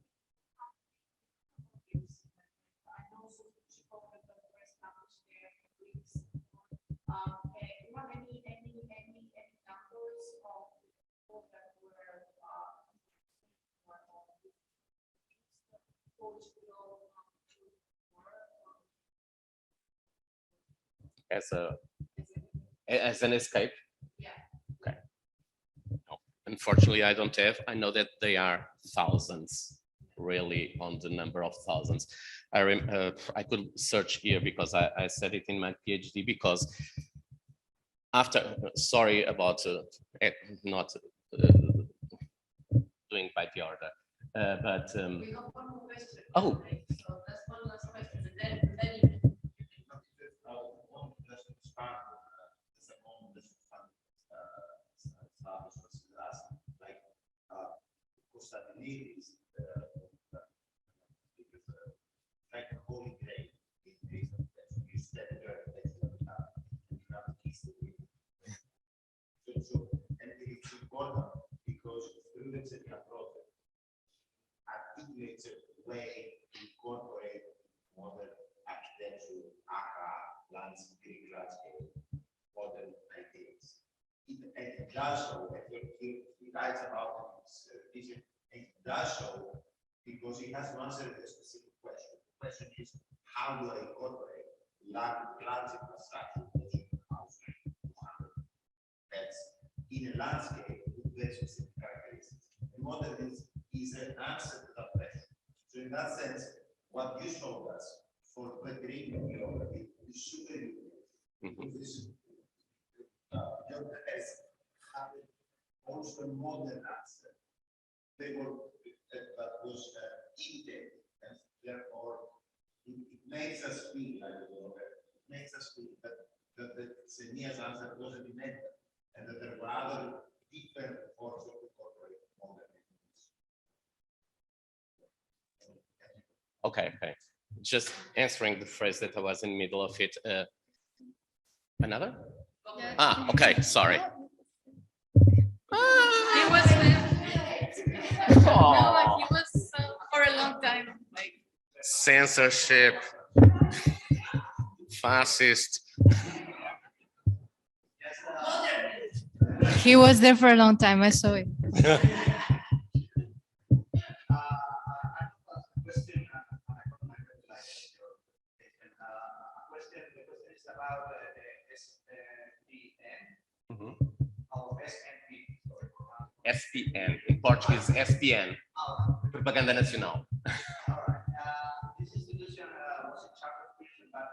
I know so Chicago that were established there for weeks. Do you have any numbers of people that were Portugal As an escape? Yeah. Okay. No, unfortunately, I don't have. I know that they are thousands, really on the number of thousands. I could search here because I said it in my PhD because after, sorry about not doing by the order, but we have one more question. Oh. So that's one last question, and then you can. Like a holy grail in case of that. You step there, you have the keys to it. So, and it's important because students in your project articulates a way to incorporate modern architecture, landscape, Greek landscape, modern ideas. It does so, and he writes about this vision, it does so because he has to answer a specific question. The question is, how do I incorporate lands infrastructure that's in a landscape with very specific characteristics? And modern is an answer to that question. So in that sense, what you showed us for the Greek geography is super unique. This has also a modern answer. They were that was intended, and therefore it makes us feel, I don't know, it makes us feel that the Senia's answer wasn't invented, and that there were other different forms of the corporate model. Okay, okay. Just answering the phrase that I was in the middle of it. Another? Yeah. Ah, okay, sorry. He was no, like he was for a long time. Like Censorship, fascist. he was there for a long time. I saw it. SPN, in Portuguese, SPN, Propaganda Nacional. This institution was in charge of vision, but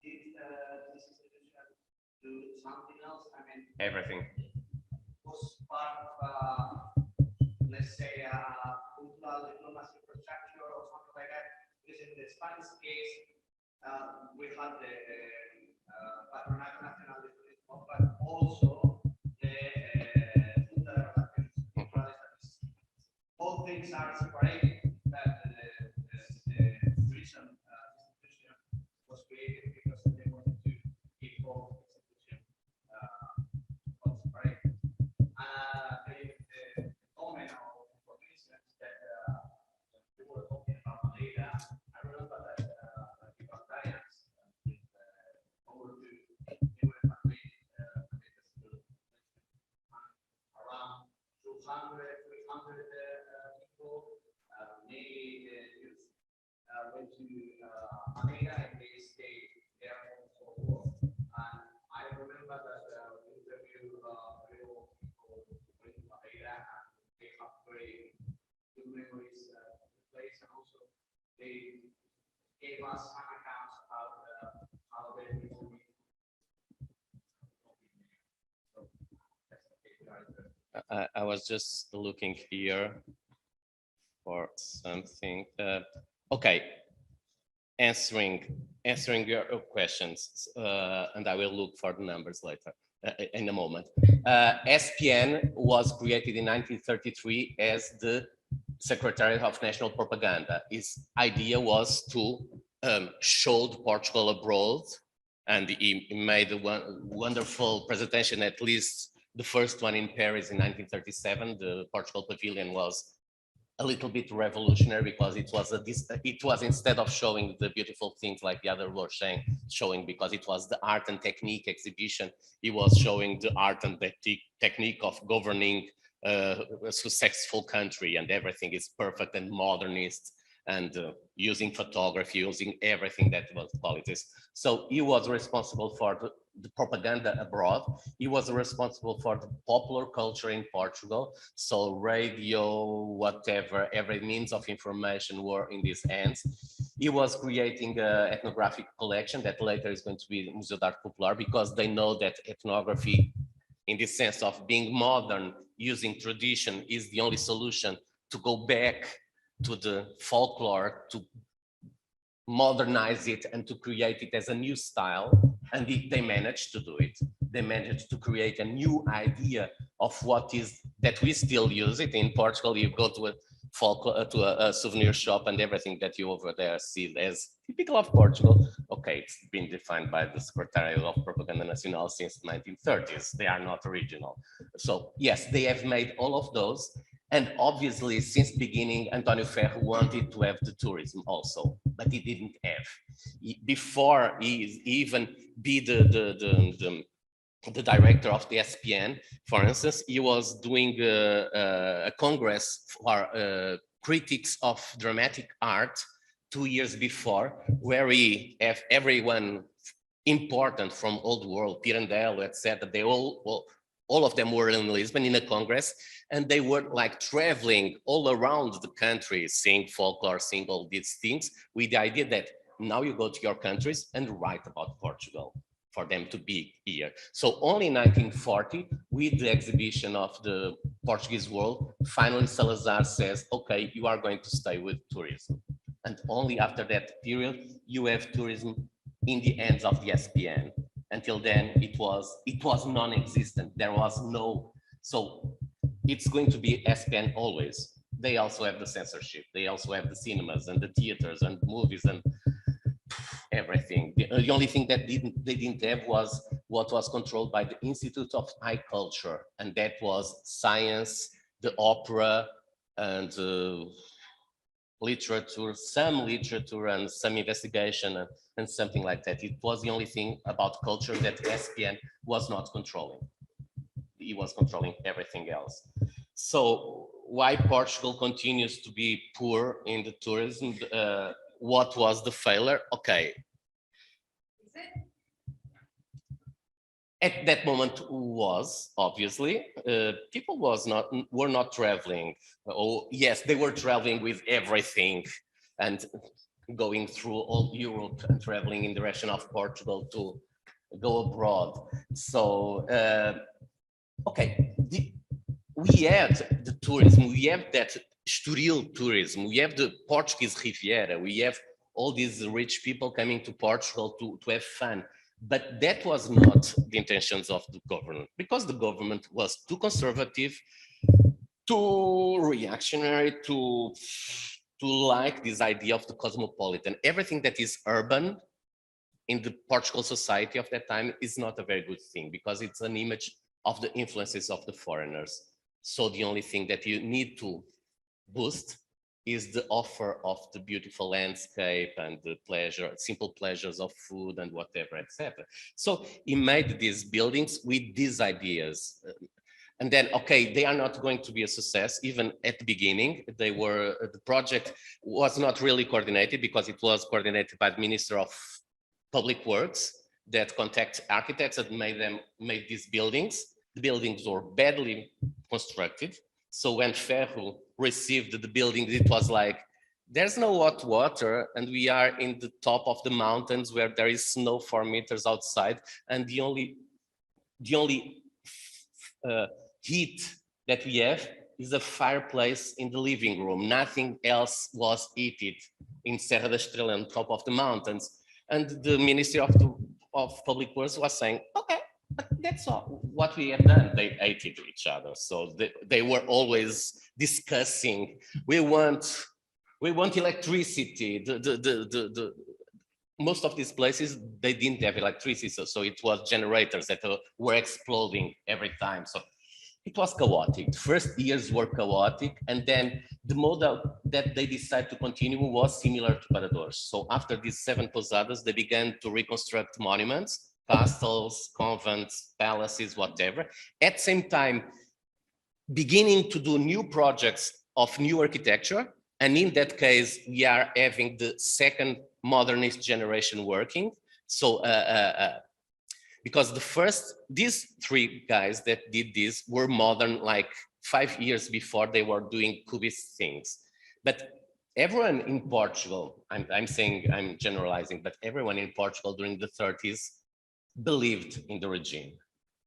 did this institution do something else? I mean, Everything. was part of, let's say, cultural diplomacy infrastructure or something like that. Because in the Spanish case, we had the Patronato Nacional de Turismo, but also the Junta de Relaciones. Both things are separated, but the tourism institution was created because they wanted to keep both institutions separate. The comment of, for instance, that we were talking about data. I remember that the Bulgarians over to they were Madrid, around 200, 300 people, mainly youth, went to Madeira and they stayed there for a war. And I remember that we interviewed real people went to Madeira and they have very good memories of the place, and also they gave us some accounts about how they were. I was just looking here for something. Okay, answering your questions, and I will look for the numbers later in a moment. SPN was created in 1933 as the Secretariat of National Propaganda. Its idea was to show Portugal abroad, and he made a wonderful presentation, at least the first one in Paris in 1937. The Portugal Pavilion was a little bit revolutionary because it was instead of showing the beautiful things like the other were showing, because it was the art and technique exhibition. He was showing the art and technique of governing a successful country, and everything is perfect and modernist, and using photography, using everything that was politics. So he was responsible for the propaganda abroad. He was responsible for the popular culture in Portugal. So radio, whatever, every means of information were in his hands. He was creating an ethnographic collection that later is going to be Museu de Arte Popular, because they know that ethnography, in the sense of being modern, using tradition, is the only solution to go back to the folklore, to modernize it and to create it as a new style. And they managed to do it. They managed to create a new idea of what is, that we still use it in Portugal. You go to a folklore, to a souvenir shop, and everything that you over there see as typical of Portugal. Okay, it's been defined by the Secretariat of Propaganda Nacional since the 1930s. They are not original. So yes, they have made all of those. And obviously, since beginning, António Ferro wanted to have the tourism also, but he didn't have. Before he even be the director of the SPN, for instance, he was doing a congress for critics of dramatic art 2 years before, where he have everyone important from old world, Pirandello, etc. They all of them were in Lisbon in a congress, and they were like traveling all around the country, seeing folklore, seeing all these things, with the idea that now you go to your countries and write about Portugal for them to be here. So only in 1940, with the exhibition of the Portuguese world, finally Salazar says, okay, you are going to stay with tourism. And only after that period, you have tourism in the hands of the SPN. Until then, it was non-existent. There was no So it's going to be SPN always. They also have the censorship. They also have the cinemas and the theaters and movies and everything. The only thing that they didn't have was what was controlled by the Institute of High Culture, and that was science, the opera, and literature, some literature and some investigation and something like that. It was the only thing about culture that SPN was not controlling. He was controlling everything else. So why Portugal continues to be poor in the tourism? What was the failure? Okay. At that moment was obviously people were not traveling. Oh yes, they were traveling with everything and going through all Europe and traveling in the direction of Portugal to go abroad. So okay, we had the tourism, we have that Estoril tourism, we have the Portuguese Riviera, we have all these rich people coming to Portugal to have fun. But that was not the intentions of the government, because the government was too conservative, too reactionary, to like this idea of the cosmopolitan. Everything that is urban in the Portugal society of that time is not a very good thing, because it's an image of the influences of the foreigners. So the only thing that you need to boost is the offer of the beautiful landscape and the pleasure, simple pleasures of food and whatever, etc. So he made these buildings with these ideas. And then, okay, they are not going to be a success. Even at the beginning, they were, the project was not really coordinated, because it was coordinated by the Minister of Public Works that contact architects and made these buildings. The buildings were badly constructed. So when Ferro received the buildings, it was like, there's no hot water, and we are in the top of the mountains where there is snow 4 meters outside, and the only heat that we have is a fireplace in the living room. Nothing else was heated in Serra da Estrela, on top of the mountains. And the Ministry of Public Works was saying, okay, but that's all what we have done. They hated each other. So they were always discussing, we want electricity. Most of these places, they didn't have electricity. So it was generators that were exploding every time. So it was chaotic. The first years were chaotic. And then the model that they decided to continue was similar to Paradores. So after these 7 posadas, they began to reconstruct monuments, castles, convents, palaces, whatever. At the same time, beginning to do new projects of new architecture. And in that case, we are having the second modernist generation working. So, because these 3 guys that did this were modern like 5 years before they were doing Cubist things. But everyone in Portugal, I'm generalizing, but everyone in Portugal during the 30s believed in the regime.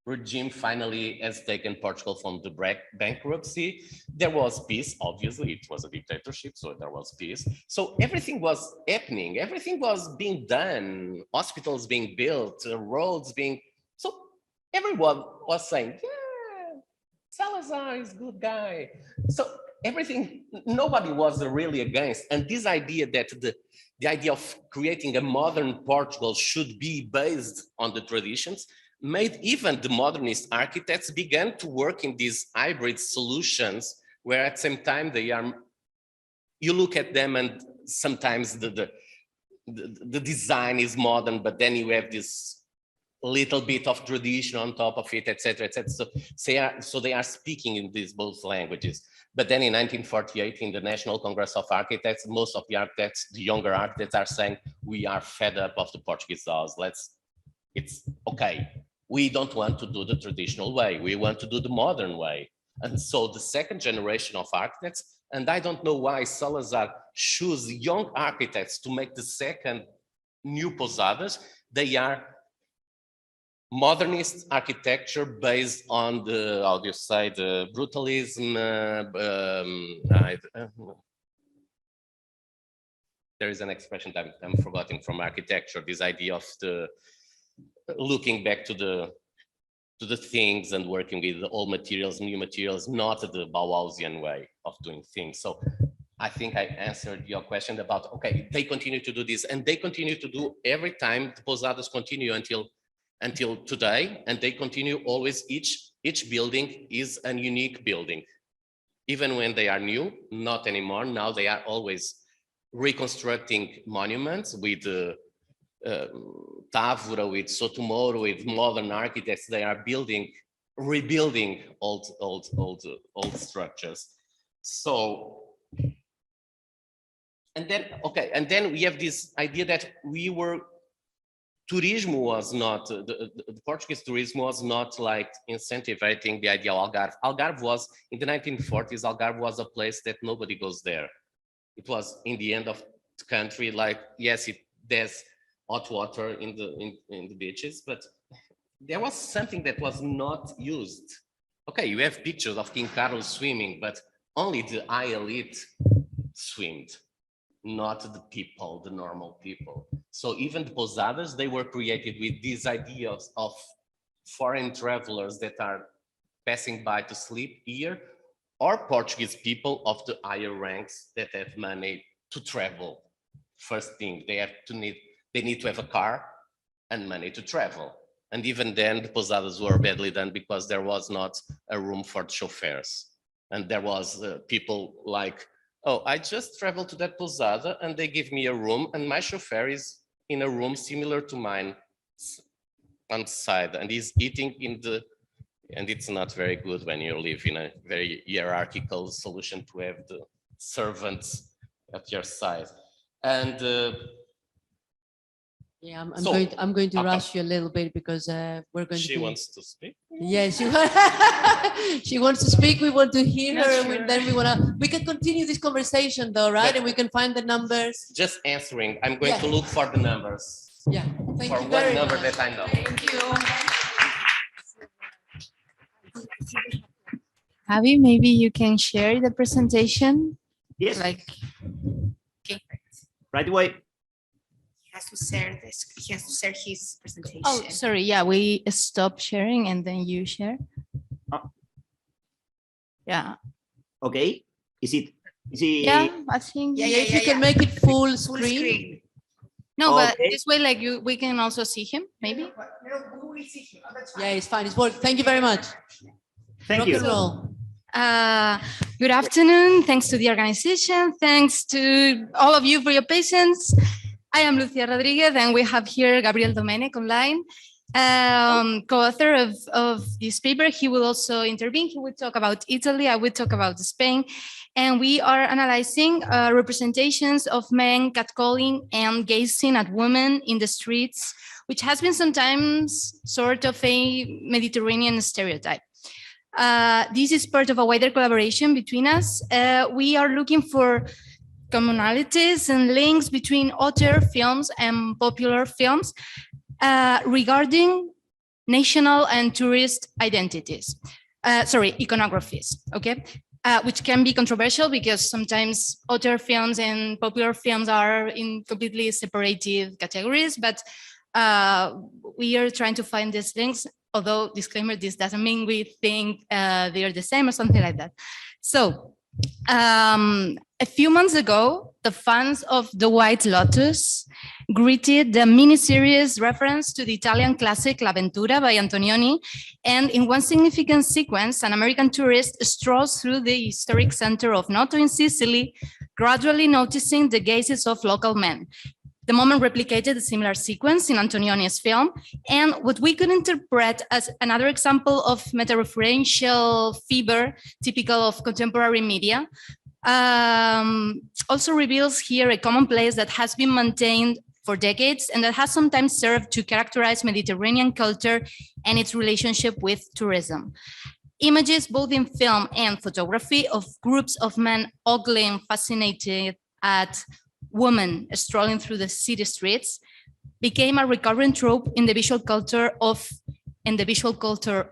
Regime finally has taken Portugal from the bankruptcy. There was peace, obviously, it was a dictatorship, so there was peace. So everything was happening, everything was being done, hospitals being built, roads being, so everyone was saying, yeah, Salazar is a good guy. So everything, nobody was really against. And this idea that the idea of creating a modern Portugal should be based on the traditions made even the modernist architects began to work in these hybrid solutions, where at the same time you look at them and sometimes the design is modern, but then you have this little bit of tradition on top of it, etc., etc. So they are speaking in these both languages. But then in 1948, in the National Congress of Architects, most of the architects, the younger architects, are saying, we are fed up of the Portuguese house. It's okay. We don't want to do the traditional way. We want to do the modern way. And so the second generation of architects, and I don't know why Salazar chose young architects to make the second new Posadas. They are modernist architecture based on the, how do you say, the brutalism. There is an expression that I'm forgetting from architecture, this idea of the looking back to the to the things and working with the old materials, new materials, not the Bauhausian way of doing things. So I think I answered your question about, okay, they continue to do this, and they continue to do every time. The Pousadas continue until today, and they continue always. Each building is a unique building, even when they are new. Not anymore. Now they are always reconstructing monuments with Távora, with Sotomoro, with modern architects. They are rebuilding old structures. So. And then we have this idea that tourism was not, the Portuguese tourism was not like incentivizing the idea of Algarve. Algarve was, in the 1940s, Algarve was a place that nobody goes there. It was in the end of the country, like, yes, there's hot water in the beaches, but there was something that was not used. Okay, you have pictures of King Carlos swimming, but only the high elite swimmed, not the people, the normal people. So even the Pousadas, they were created with these ideas of foreign travelers that are passing by to sleep here, or Portuguese people of the higher ranks that have money to travel. First thing, they need to have a car and money to travel. And even then, the Pousadas were badly done because there was not a room for the chauffeurs. And there was people like, oh, I just traveled to that Pousada and they give me a room, and my chauffeur is in a room similar to mine on the side, and he's eating and it's not very good when you live in a very hierarchical solution to have the servants at your side. And yeah, I'm going to rush you a little bit because we're going to. She wants to speak. Yes, she wants to speak. We want to hear her, and then we can continue this conversation, though, right? But and we can find the numbers. Just answering. I'm going to look for the numbers. Yeah, thank for you one very number much. that I know. Thank you. Javi, maybe you can share the presentation. Yes. Okay. Right away. He has to share this. He has to share his presentation. Oh, sorry. Yeah, we stop sharing and then you share. Oh. Yeah. Okay. Is it? Yeah, I think. Yeah, if you can make it full screen. No, but Okay. this way, like we can also see him, maybe. Yeah, it's fine. It's working. Thank you very much. Thank Rock you. and roll. Good afternoon. Thanks to the organization. Thanks to all of you for your patience. I am Lucia Rodriguez, and we have here Gabriel Domenech online, co-author of this paper. He will also intervene. He will talk about Italy. I will talk about Spain. And we are analyzing representations of men catcalling and gazing at women in the streets, which has been sometimes sort of a Mediterranean stereotype. This is part of a wider collaboration between us. We are looking for commonalities and links between auteur films and popular films regarding national and tourist identities. Iconographies, okay? Which can be controversial because sometimes auteur films and popular films are in completely separated categories, but we are trying to find these links. Although, disclaimer, this doesn't mean we think they are the same or something like that. So, a few months ago, the fans of The White Lotus greeted the miniseries reference to the Italian classic L'Avventura by Antonioni. And in one significant sequence, an American tourist strolls through the historic center of Noto in Sicily, gradually noticing the gazes of local men. The moment replicated a similar sequence in Antonioni's film, and what we could interpret as another example of meta-referential fever typical of contemporary media, also reveals here a commonplace that has been maintained for decades and that has sometimes served to characterize Mediterranean culture and its relationship with tourism. Images both in film and photography of groups of men ogling, fascinated at women strolling through the city streets became a recurrent trope in the visual culture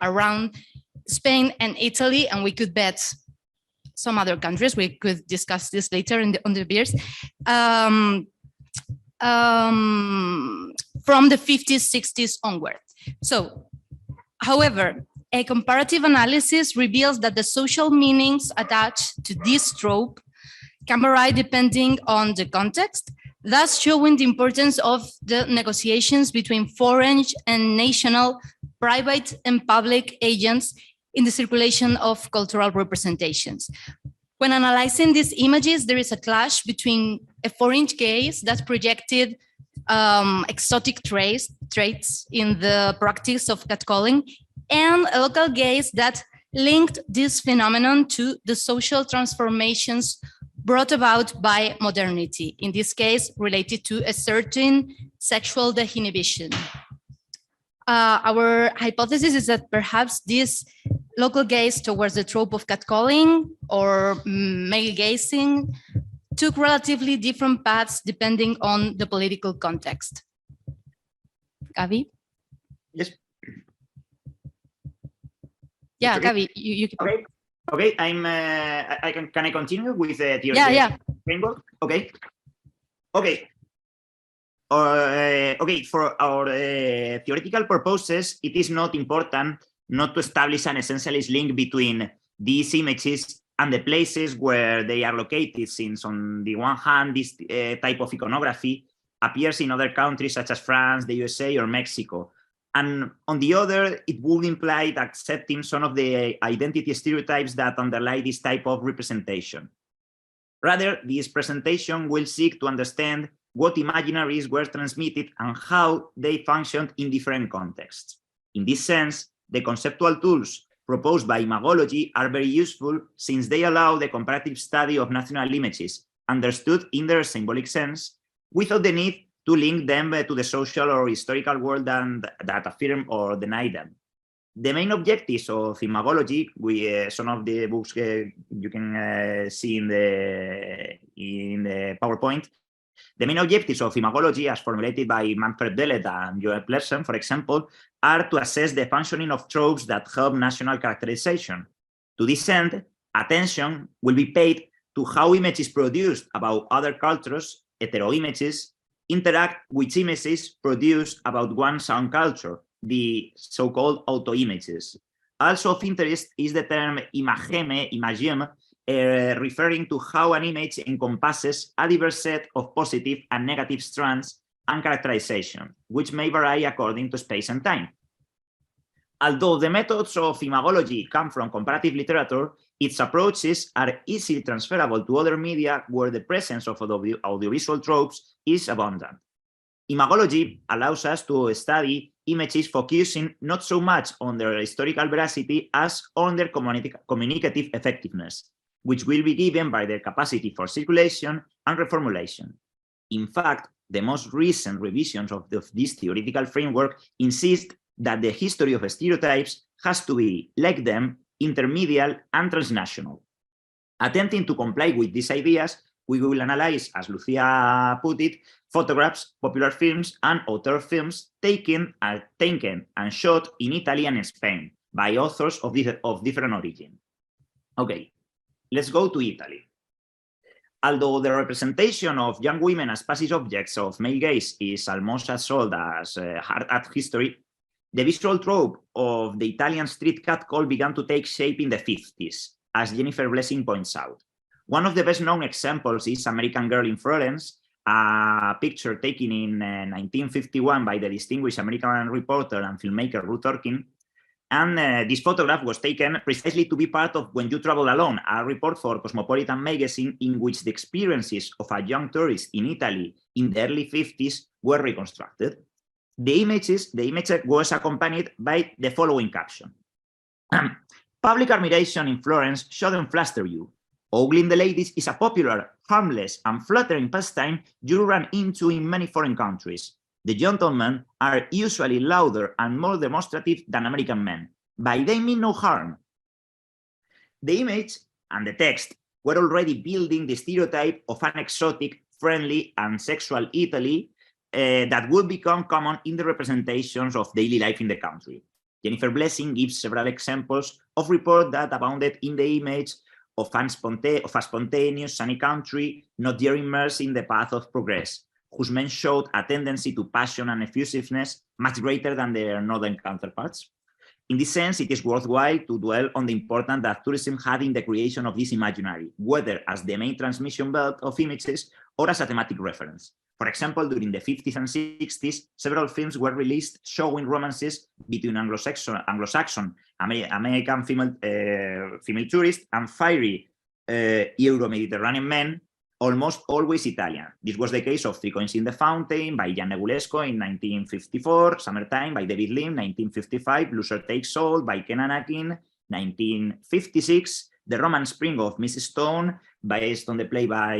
around Spain and Italy, and we could bet some other countries. We could discuss this later on the beers. From the 50s, 60s onward. So However, a comparative analysis reveals that the social meanings attached to this trope can vary depending on the context, thus showing the importance of the negotiations between foreign and national, private and public agents in the circulation of cultural representations. When analyzing these images, there is a clash between a foreign gaze that projected exotic traits in the practice of catcalling and a local gaze that linked this phenomenon to the social transformations brought about by modernity, in this case related to a certain sexual dehinhibition. Our hypothesis is that perhaps this local gaze towards the trope of catcalling or male gazing took relatively different paths depending on the political context. Gabi? Yes. Yeah, Gabi, you keep okay. Okay, can I continue with the theory framework? Okay. Okay. Okay, for our theoretical purposes, it is not important not to establish an essentialist link between these images and the places where they are located, since on the one hand, this type of iconography appears in other countries such as France, the USA, or Mexico. And on the other, it would imply accepting some of the identity stereotypes that underlie this type of representation. Rather, this presentation will seek to understand what imaginaries were transmitted and how they functioned in different contexts. In this sense, the conceptual tools proposed by imagology are very useful since they allow the comparative study of national images, understood in their symbolic sense, without the need to link them to the social or historical world that affirm or deny them. The main objectives of imagology, some of the books you can see in the PowerPoint, the main objectives of imagology, as formulated by Manfred Bellet and Joel Plesson, for example, are to assess the functioning of tropes that help national characterization. To this end, attention will be paid to how images produced about other cultures, heteroimages, interact with images produced about one's own culture, the so-called autoimages. Also of interest is the term imageme, referring to how an image encompasses a diverse set of positive and negative strands and characterization, which may vary according to space and time. Although the methods of imagology come from comparative literature, its approaches are easily transferable to other media where the presence of audiovisual tropes is abundant. Imagology allows us to study images focusing not so much on their historical veracity as on their communicative effectiveness, which will be given by their capacity for circulation and reformulation. In fact, the most recent revisions of this theoretical framework insist that the history of stereotypes has to be, like them, intermedial and transnational. Attempting to comply with these ideas, we will analyze, as Lucia put it, photographs, popular films, and author films taken and shot in Italy and Spain by authors of different origin. Okay, let's go to Italy. Although the representation of young women as passive objects of male gaze is almost as old as hard art history, the visual trope of the Italian street catcall began to take shape in the 50s, as Jennifer Blessing points out. One of the best-known examples is American Girl in Florence, a picture taken in 1951 by the distinguished American reporter and filmmaker Ruth Orkin. And this photograph was taken precisely to be part of When You Travel Alone, a report for Cosmopolitan magazine in which the experiences of a young tourist in Italy in the early 50s were reconstructed. The image was accompanied by the following caption. Public admiration in Florence shouldn't fluster you. Ogling the ladies is a popular, harmless, and flattering pastime you run into in many foreign countries. The gentlemen are usually louder and more demonstrative than American men, but they mean no harm. The image and the text were already building the stereotype of an exotic, friendly, and sexual Italy that would become common in the representations of daily life in the country. Jennifer Blessing gives several examples of reports that abounded in the image of a spontaneous, sunny country, not yet immersed in the path of progress, whose men showed a tendency to passion and effusiveness much greater than their northern counterparts. In this sense, it is worthwhile to dwell on the importance that tourism had in the creation of this imaginary, whether as the main transmission belt of images or as a thematic reference. For example, during the 50s and 60s, several films were released showing romances between Anglo-Saxon American female tourists and fiery Euro-Mediterranean men, almost always Italian. This was the case of Three Coins in the Fountain by Jan Negulesco in 1954, Summertime by David Lim, 1955, Loser Takes All by Ken Anakin, 1956, The Roman Spring of Mrs. Stone, based on the play by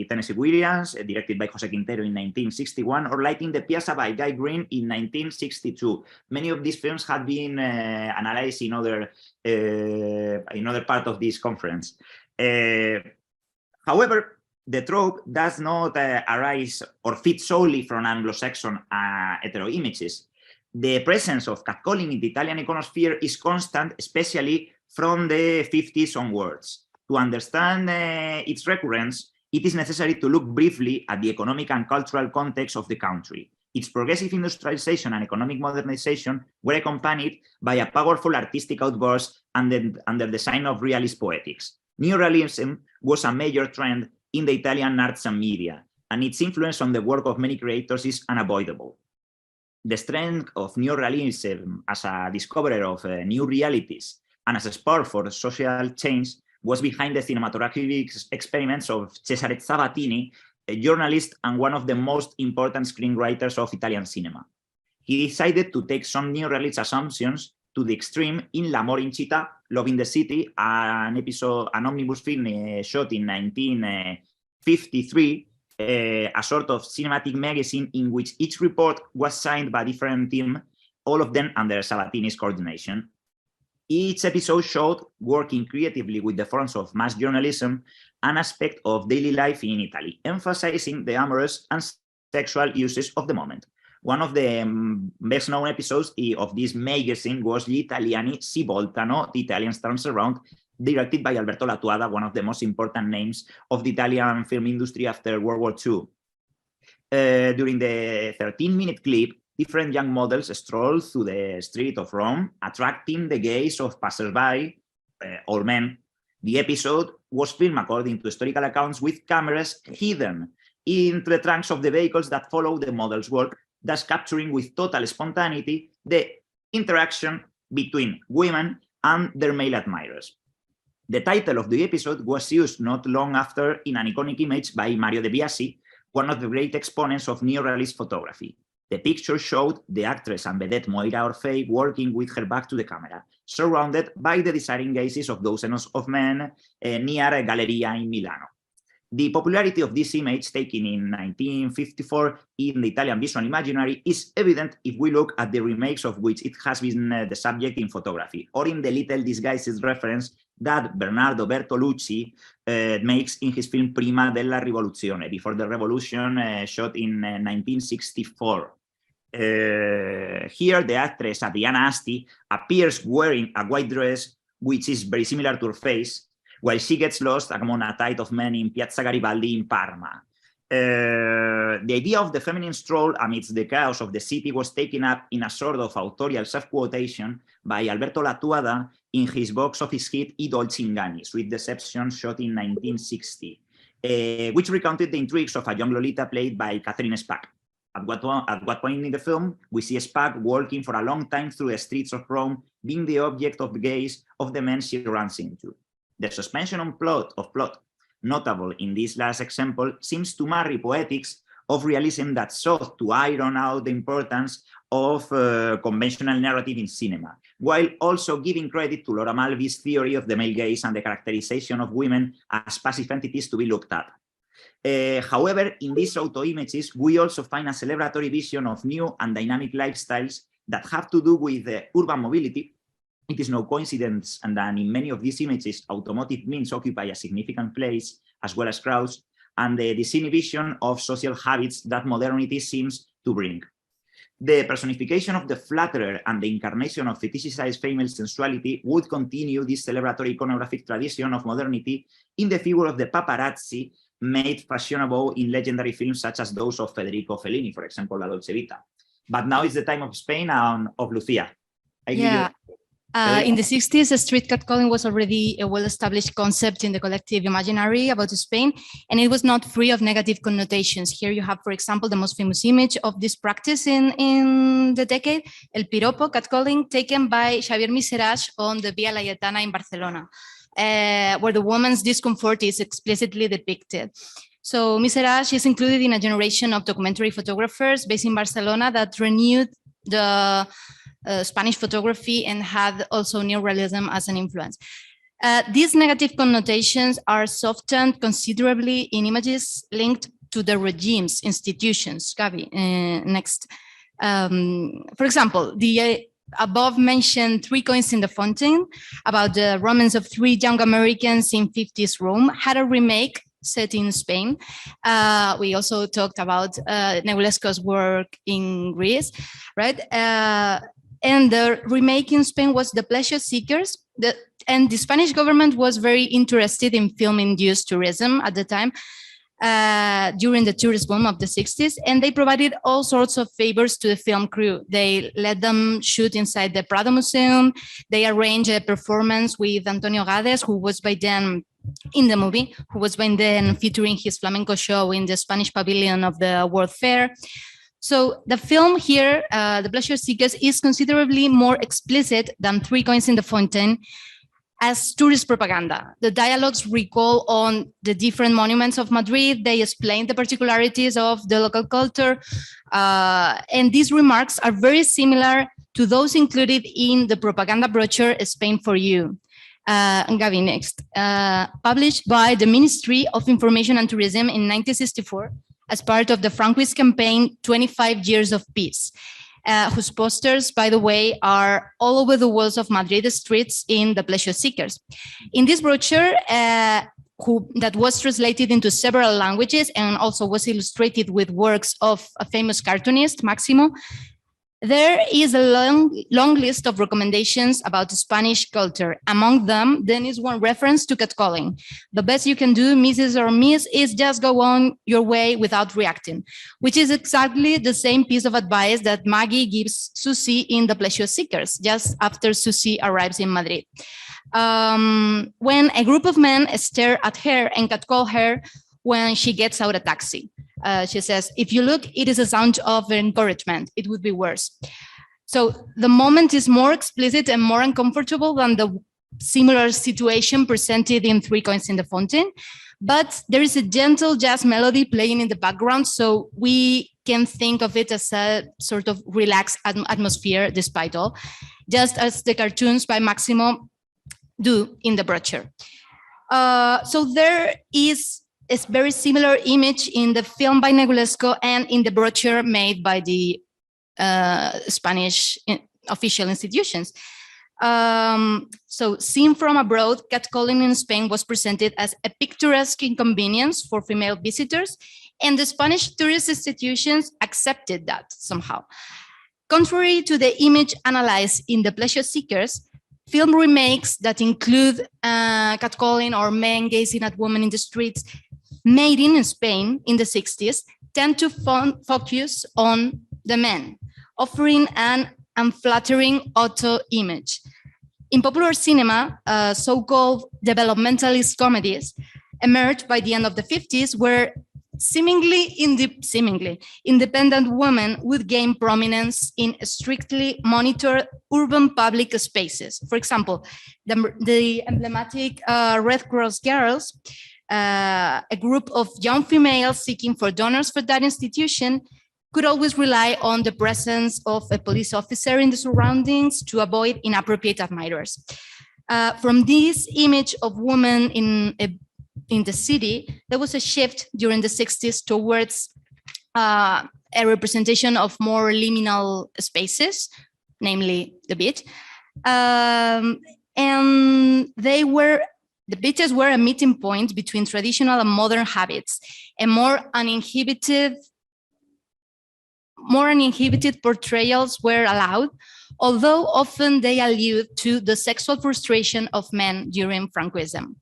Tennessee Williams, directed by Jose Quintero in 1961, or Lighting the Piazza by Guy Green in 1962. Many of these films had been analyzed in other part of this conference. However, the trope does not arise or fit solely from Anglo-Saxon hetero images. The presence of catcalling in the Italian iconosphere is constant, especially from the 50s onwards. To understand its recurrence, it is necessary to look briefly at the economic and cultural context of the country. Its progressive industrialization and economic modernization were accompanied by a powerful artistic outburst under the sign of realist poetics. Neorealism was a major trend in the Italian arts and media, and its influence on the work of many creators is unavoidable. The strength of neorealism as a discoverer of new realities and as a spur for social change was behind the cinematographic experiments of Cesare Zavattini, a journalist and one of the most important screenwriters of Italian cinema. He decided to take some neorealist assumptions to the extreme in L'amore in città, Love in the City, an omnibus film shot in 1953, a sort of cinematic magazine in which each report was signed by a different team, all of them under Zavattini's coordination. Each episode showed, working creatively with the forms of mass journalism, an aspect of daily life in Italy, emphasizing the amorous and sexual uses of the moment. One of the best known episodes of this magazine was Gli Italiani si voltano, the Italians turns around, directed by Alberto Latuada, one of the most important names of the Italian film industry after World War II. During the 13-minute clip, different young models stroll through the street of Rome, attracting the gaze of passers-by, all men. The episode was filmed according to historical accounts with cameras hidden into the trunks of the vehicles that follow the models' work, thus capturing with total spontaneity the interaction between women and their male admirers. The title of the episode was used not long after in an iconic image by Mario De Biasi, one of the great exponents of neorealist photography. The picture showed the actress and vedette Moira Orfei working with her back to the camera, surrounded by the desiring gazes of dozens of men near Galleria in Milano. The popularity of this image, taken in 1954 in the Italian visual imaginary, is evident if we look at the remakes of which it has been the subject in photography, or in the little disguised reference that Bernardo Bertolucci makes in his film Prima della Rivoluzione, Before the Revolution, shot in 1964. Here, the actress Adriana Asti appears wearing a white dress, which is very similar to her face, while she gets lost among a tide of men in Piazza Garibaldi in Parma. The idea of the feminine stroll amidst the chaos of the city was taken up in a sort of authorial self-quotation by Alberto Latuada in his box office hit I Dolci Inganni, Sweet Deception, shot in 1960, which recounted the intrigues of a young Lolita played by Catherine Spack. At what point in the film, we see Spack walking for a long time through the streets of Rome, being the object of the gaze of the men she runs into. The suspension of plot, notable in this last example, seems to marry poetics of realism that sought to iron out the importance of conventional narrative in cinema, while also giving credit to Laura Mulvey's theory of the male gaze and the characterization of women as passive entities to be looked at. However, in these auto-images, we also find a celebratory vision of new and dynamic lifestyles that have to do with urban mobility. It is no coincidence and that in many of these images, automotive means occupy a significant place, as well as crowds, and the disinhibition of social habits that modernity seems to bring. The personification of the flatterer and the incarnation of fetishized female sensuality would continue this celebratory iconographic tradition of modernity in the figure of the paparazzi, made fashionable in legendary films such as those of Federico Fellini, for example, La Dolce Vita. But now is the time of Spain and of Lucia. In the 60s, street catcalling was already a well-established concept in the collective imaginary about Spain, and it was not free of negative connotations. Here you have, for example, the most famous image of this practice in the decade, El Piropo catcalling, taken by Xavier Miserage on the Via Laietana in Barcelona, where the woman's discomfort is explicitly depicted. So Miserage is included in a generation of documentary photographers based in Barcelona that renewed the Spanish photography and had also neorealism as an influence. These negative connotations are softened considerably in images linked to the regime's institutions. Gabi, next. For example, the above mentioned Three Coins in the Fountain about the romance of three young Americans in 50s Rome had a remake set in Spain. We also talked about Negulesco's work in Greece, right? And the remake in Spain was The Pleasure Seekers. And the Spanish government was very interested in film-induced tourism at the time, during the tourist boom of the 60s, and they provided all sorts of favors to the film crew. They let them shoot inside the Prado Museum. They arranged a performance with Antonio Gades, who was by then in the movie, who was by then featuring his flamenco show in the Spanish pavilion of the World Fair. So the film here, The Pleasure Seekers, is considerably more explicit than Three Coins in the Fountain as tourist propaganda. The dialogues recall on the different monuments of Madrid. They explain the particularities of the local culture. And these remarks are very similar to those included in the propaganda brochure, Spain for You. Gabi, next. Published by the Ministry of Information and Tourism in 1964 as part of the Franquist campaign, 25 Years of Peace. Whose posters, by the way, are all over the walls of Madrid streets in The Pleasure Seekers. In this brochure, that was translated into several languages and also was illustrated with works of a famous cartoonist, Máximo, there is a long list of recommendations about Spanish culture. Among them, there is one reference to catcalling. The best you can do, Mrs. or Miss, is just go on your way without reacting, which is exactly the same piece of advice that Maggie gives Susie in The Pleasure Seekers, just after Susie arrives in Madrid. When a group of men stare at her and catcall her when she gets out a taxi. She says, if you look, it is a sound of encouragement. It would be worse. So the moment is more explicit and more uncomfortable than the similar situation presented in Three Coins in the Fountain. But there is a gentle jazz melody playing in the background, so we can think of it as a sort of relaxed atmosphere despite all, just as the cartoons by Máximo do in the brochure. So there is a very similar image in the film by Negulesco and in the brochure made by the Spanish official institutions. So seen from abroad, catcalling in Spain was presented as a picturesque inconvenience for female visitors, and the Spanish tourist institutions accepted that somehow. Contrary to the image analyzed in The Pleasure Seekers, film remakes that include catcalling or men gazing at women in the streets made in Spain in the 60s tend to focus on the men, offering an unflattering auto-image. In popular cinema, so-called developmentalist comedies emerged by the end of the 50s where seemingly independent women would gain prominence in strictly monitored urban public spaces. For example, the emblematic Red Cross Girls, a group of young females seeking for donors for that institution, could always rely on the presence of a police officer in the surroundings to avoid inappropriate admirers. From this image of women in the city, there was a shift during the 60s towards a representation of more liminal spaces, namely the beach. And the beaches were a meeting point between traditional and modern habits, and more uninhibited portrayals were allowed, although often they allude to the sexual frustration of men during Franquism.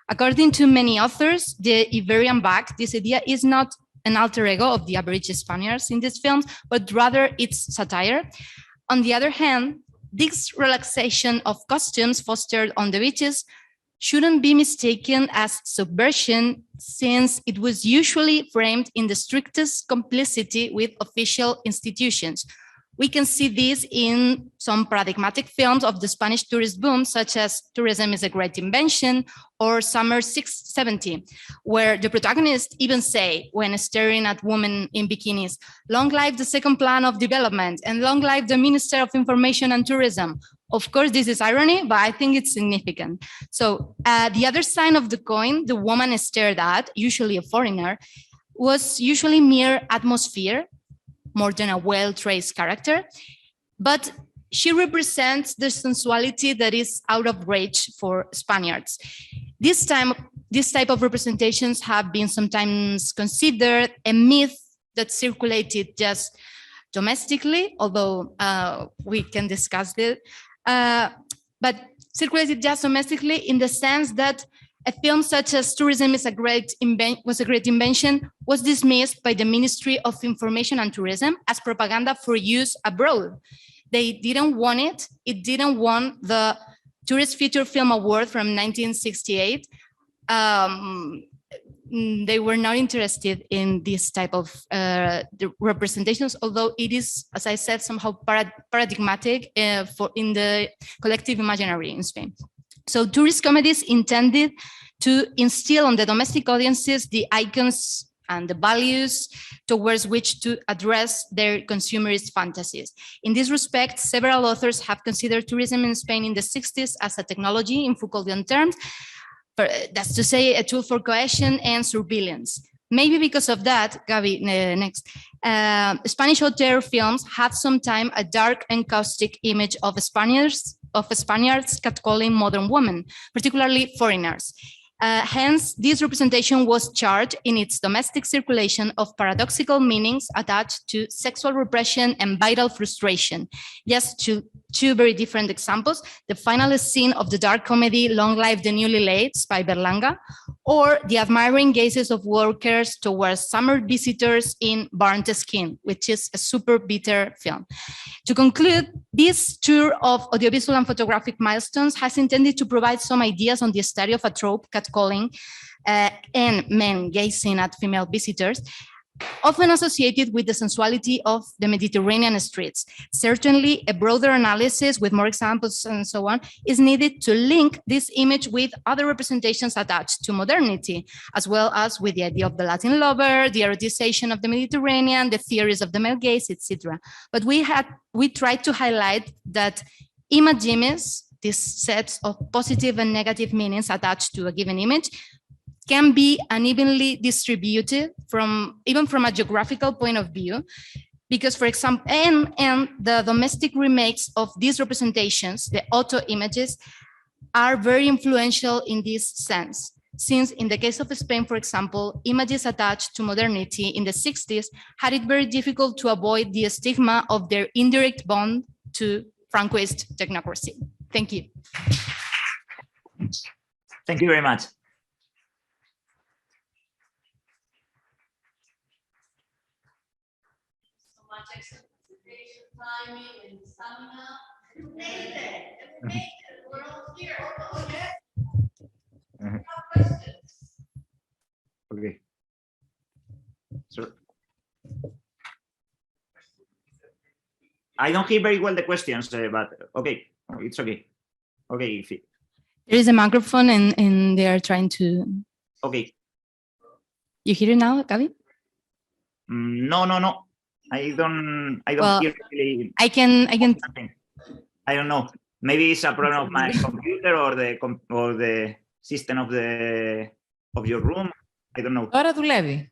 According to many authors, the Iberian Back, this idea is not an alter ego of the average Spaniards in these films, but rather its satire. On the other hand, this relaxation of costumes fostered on the beaches shouldn't be mistaken as subversion, since it was usually framed in the strictest complicity with official institutions. We can see this in some paradigmatic films of the Spanish tourist boom, such as Tourism is a Great Invention or Summer 670, where the protagonists even say, when staring at women in bikinis, "Long live the second plan of development and long live the Minister of Information and Tourism." Of course, this is irony, but I think it's significant. So the other side of the coin, the woman stared at, usually a foreigner, was usually mere atmosphere, more than a well-traced character, but she represents the sensuality that is out of reach for Spaniards. This type of representations have been sometimes considered a myth that circulated just domestically, although we can discuss it, but circulated just domestically in the sense that a film such as Tourism is a Great Invention was dismissed by the Ministry of Information and Tourism as propaganda for use abroad. They didn't want it. It didn't win the Tourist Feature Film Award from 1968. They were not interested in this type of representations, although it is, as I said, somehow paradigmatic in the collective imaginary in Spain. So tourist comedies intended to instill on the domestic audiences the icons and the values towards which to address their consumerist fantasies. In this respect, several authors have considered tourism in Spain in the 60s as a technology in Foucauldian terms, that's to say a tool for cohesion and surveillance. Maybe because of that, Gabi, next, Spanish auteur films had sometimes a dark and caustic image of Spaniards catcalling modern women, particularly foreigners. Hence, this representation was charged in its domestic circulation of paradoxical meanings attached to sexual repression and vital frustration. Just two very different examples: the final scene of the dark comedy Long Live the Newly Late by Berlanga, or the admiring gazes of workers towards summer visitors in Burnt Skin, which is a super bitter film. To conclude, this tour of audiovisual and photographic milestones has intended to provide some ideas on the study of a trope, catcalling, and men gazing at female visitors, often associated with the sensuality of the Mediterranean streets. Certainly, a broader analysis with more examples and so on is needed to link this image with other representations attached to modernity, as well as with the idea of the Latin lover, the erotization of the Mediterranean, the theories of the male gaze, etc. But we tried to highlight that images, these sets of positive and negative meanings attached to a given image, can be unevenly distributed even from a geographical point of view, because, for example, and the domestic remakes of these representations, the auto images, are very influential in this sense. Since in the case of Spain, for example, images attached to modernity in the 60s had it very difficult to avoid the stigma of their indirect bond to Francoist technocracy. Thank you. Thank you very much. Timing and stamina. Amazing. Amazing. We're all here. Oh, yeah. Questions? Okay. So I don't hear very well the questions, but okay, it's okay. Okay, there is a microphone and they are trying to. Okay. You hear it now, Gabi? No. I don't well, hear really. I can. I don't know. Maybe it's a problem of my computer or the system of your room. I don't know. Τώρα δουλεύει.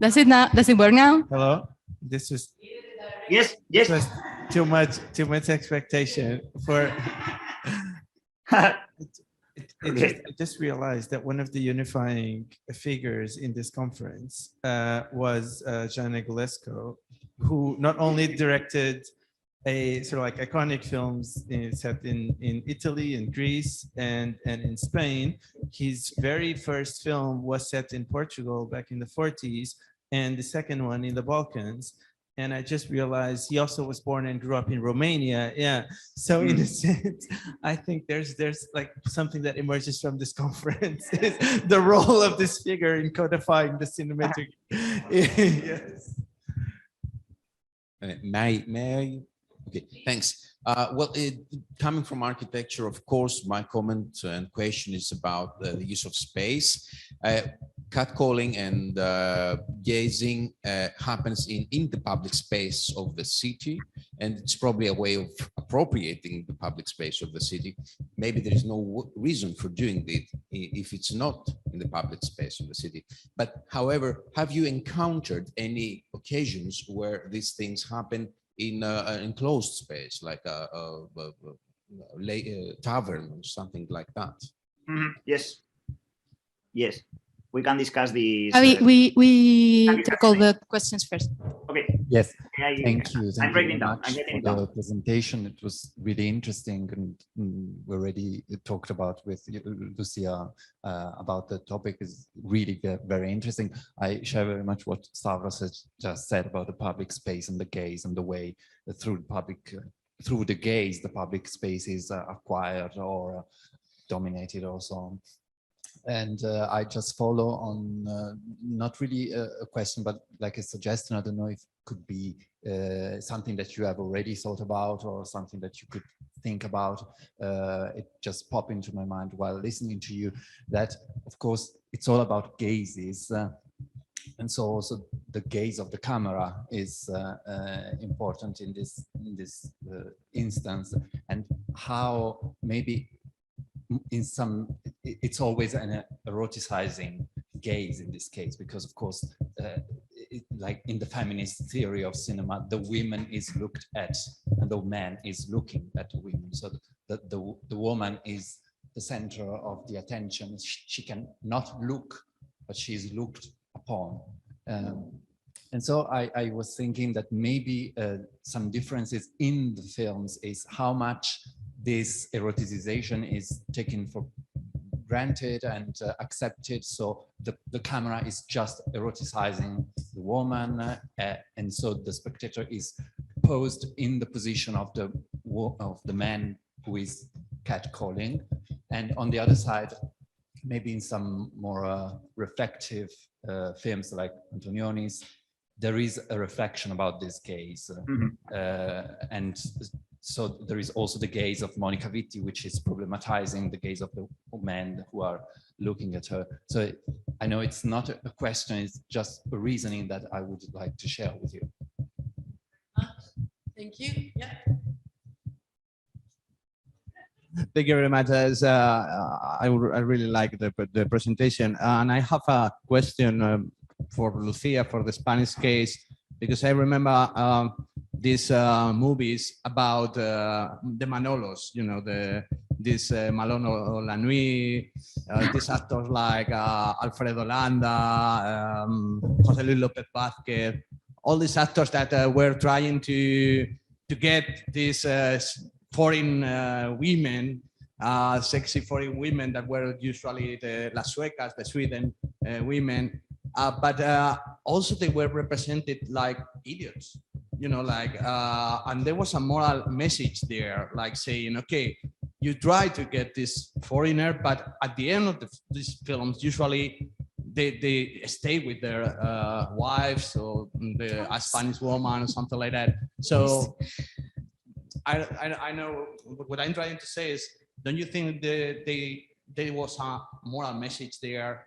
Does it work now? Hello. This was. Yes. This was too much expectation for. I just realized that one of the unifying figures in this conference was Jean Negulesco, who not only directed a sort of like iconic films set in Italy and Greece and in Spain. His very first film was set in Portugal back in the 40s, and the second one in the Balkans. And I just realized he also was born and grew up in Romania. Yeah. So in a sense, I think there's like something that emerges from this conference is the role of this figure in codifying the cinematic. Yes. May I? Okay, thanks. Coming from architecture, of course, my comment and question is about the use of space. Catcalling and gazing happens in the public space of the city, and it's probably a way of appropriating the public space of the city. Maybe there is no reason for doing it if it's not in the public space of the city. But however, have you encountered any occasions where these things happen in an enclosed space, like a tavern or something like that? Yes. Yes. We can discuss these. We tackle the questions first. Okay. Yes. Thank you. I'm writing down. For the presentation. It was really interesting, and we already talked about with Lucia about the topic is really very interesting. I share very much what Stavros has just said about the public space and the gaze and the way through the gaze the public space is acquired or dominated or so on. And I just follow on, not really a question, but like a suggestion. I don't know if it could be something that you have already thought about or something that you could think about. It just popped into my mind while listening to you that, of course, it's all about gazes. And so also the gaze of the camera is important in this instance, and how maybe in some, it's always an eroticizing gaze in this case, because of course, like in the feminist theory of cinema, the woman is looked at and the man is looking at the women. So the woman is the center of the attention. She can not look, but she is looked upon. And so I was thinking that maybe some differences in the films is how much this eroticization is taken for granted and accepted. So the camera is just eroticizing the woman, and so the spectator is posed in the position of the man who is catcalling. And on the other side, maybe in some more reflective films like Antonioni's, there is a reflection about this gaze. And so there is also the gaze of Monica Vitti, which is problematizing the gaze of the men who are looking at her. So I know it's not a question, it's just a reasoning that I would like to share with you. Thank you. Yeah. Thank you very much. I really like the presentation. And I have a question for Lucia for the Spanish case, because I remember these movies about the Manolos, you know, this Malone La Nuit, these actors like Alfredo Landa, José Luis López Vázquez, all these actors that were trying to get these foreign women, sexy foreign women that were usually the Las Suecas, the Sweden women, but also they were represented like idiots, you know, like, and there was a moral message there, like saying, okay, you try to get this foreigner, but at the end of these films, usually they stay with their wives or a Spanish woman or something like that. So I know what I'm trying to say is, don't you think there was a moral message there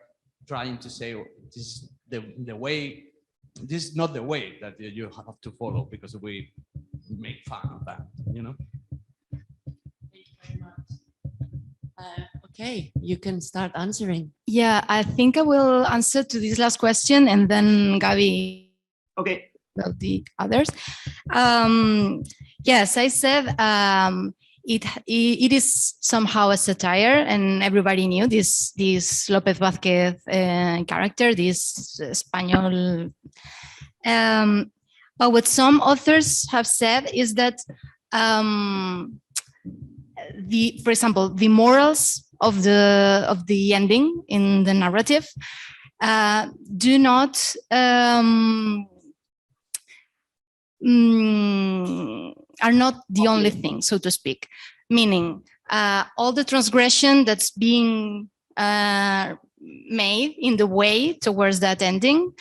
trying to say this is the way, this is not the way that you have to follow because we make fun of that, you know? Thank you very much. Okay, you can start answering. Yeah, I think I will answer to this last question and then Gabi. Okay. Well, the others. Yes, I said it is somehow a satire, and everybody knew this López Vázquez character, this Spaniel. But what some authors have said is that, for example, the morals of the ending in the narrative do not are not the only thing, so to speak. Meaning, all the transgression that's being made in the way towards that ending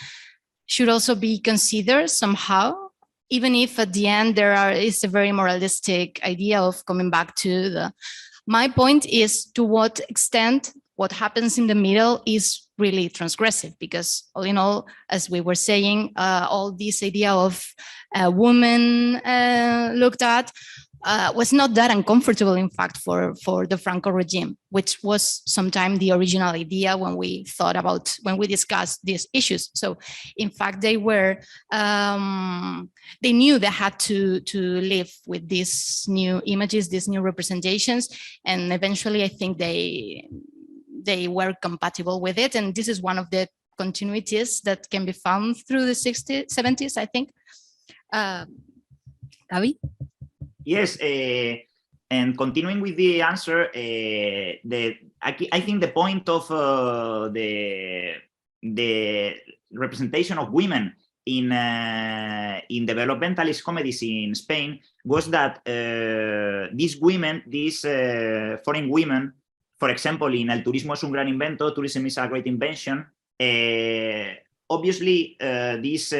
should also be considered somehow, even if at the end is a very moralistic idea of coming back to the. My point is to what extent what happens in the middle is really transgressive, because all in all, as we were saying, all this idea of a woman looked at was not that uncomfortable, in fact, for the Franco regime, which was sometimes the original idea when we discussed these issues. So in fact, they knew they had to live with these new images, these new representations, and eventually I think they were compatible with it. And this is one of the continuities that can be found through the 60s, 70s, I think. Gabi? Yes, and continuing with the answer, I think the point of the representation of women in developmentalist comedies in Spain was that these women, these foreign women, for example, in El Turismo es un gran invento, tourism is a great invention, obviously these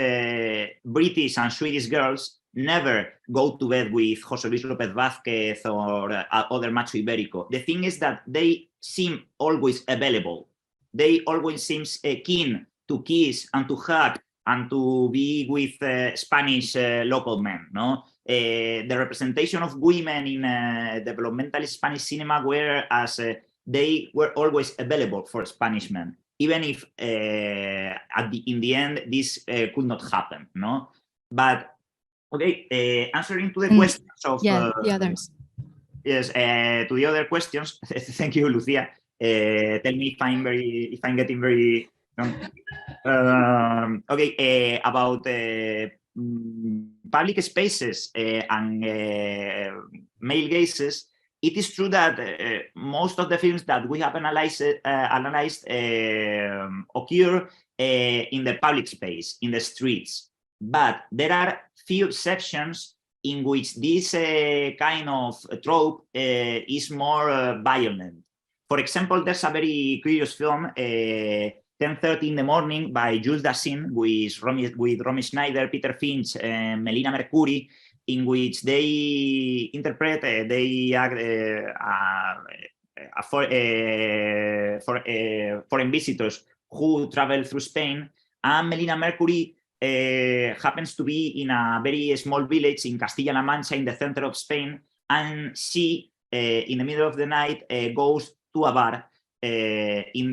British and Swedish girls never go to bed with José Luis López Vázquez or other macho ibérico. The thing is that they seem always available. They always seem keen to kiss and to hug and to be with Spanish local men. No, the representation of women in developmentalist Spanish cinema were as they were always available for Spanish men, even if in the end this could not happen. No, but. Okay, answering to the questions of the others. Yes, to the other questions. Thank you, Lucia. Tell me if I'm getting very okay. About public spaces and male gazes. It is true that most of the films that we have analyzed occur in the public space, in the streets. But there are few exceptions in which this kind of trope is more violent. For example, there's a very curious film, 10:30 in the Morning by Jules Dassin with Romy Schneider, Peter Finch, and Melina Mercouri, in which they interpret, they act foreign visitors who travel through Spain, and Melina Mercouri happens to be in a very small village in Castilla-La Mancha in the center of Spain, and she, in the middle of the night, goes to a bar in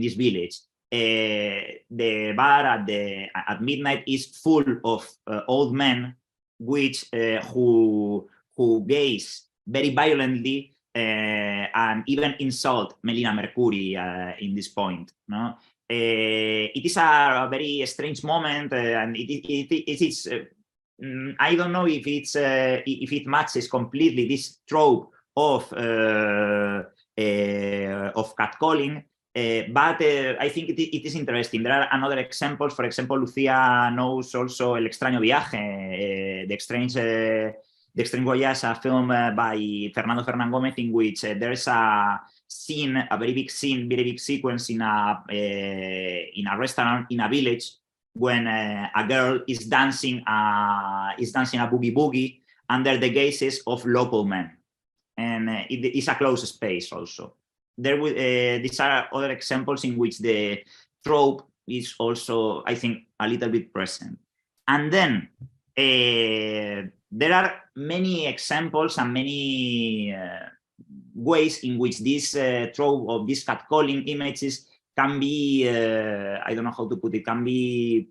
this village. The bar at midnight is full of old men, who gaze very violently and even insult Melina Mercouri in this point. No. It is a very strange moment, and it is. I don't know if it matches completely this trope of catcalling, but I think it is interesting. There are another examples. For example, Lucia knows also El extraño viaje, the Strange Voyage, a film by Fernando Fernán Gómez, in which there is a scene, a very big sequence in a restaurant in a village when a girl is dancing a boogie boogie under the gazes of local men, and it is a closed space. Also, these are other examples in which the trope is also, I think, a little bit present. And then there are many examples and many ways in which this trope of these catcalling images can be, I don't know how to put it, can be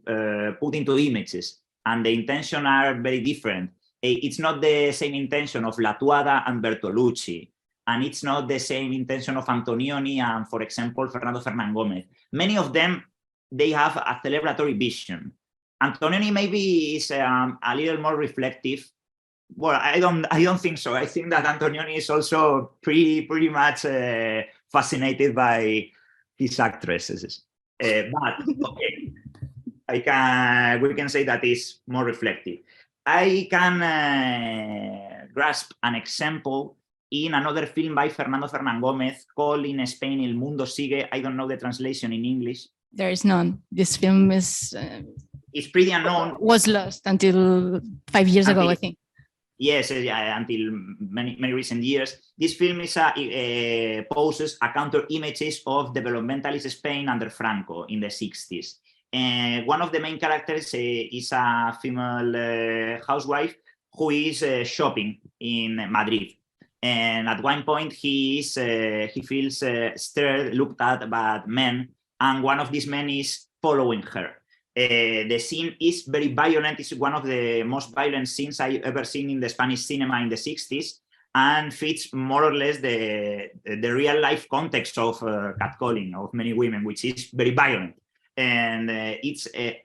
put into images, and the intention are very different. It's not the same intention of Latuada and Bertolucci, and it's not the same intention of Antonioni and, for example, Fernando Fernán Gómez. Many of them, they have a celebratory vision. Antonioni maybe is a little more reflective. Well, I don't think so. I think that Antonioni is also pretty much fascinated by his actresses. But okay, we can say that is more reflective. I can grasp an example in another film by Fernando Fernán Gómez called in Spain El Mundo Sigue. I don't know the translation in English. There is none. This film is it's pretty unknown. Was lost until 5 years ago, I think. Yes, until many recent years. This film is poses a counter images of developmentalist Spain under Franco in the 60s. And one of the main characters is a female housewife who is shopping in Madrid. And at one point he feels stirred, looked at by men, and one of these men is following her. The scene is very violent. It's one of the most violent scenes I've ever seen in the Spanish cinema in the 60s, and fits more or less the real life context of catcalling of many women, which is very violent. And it's a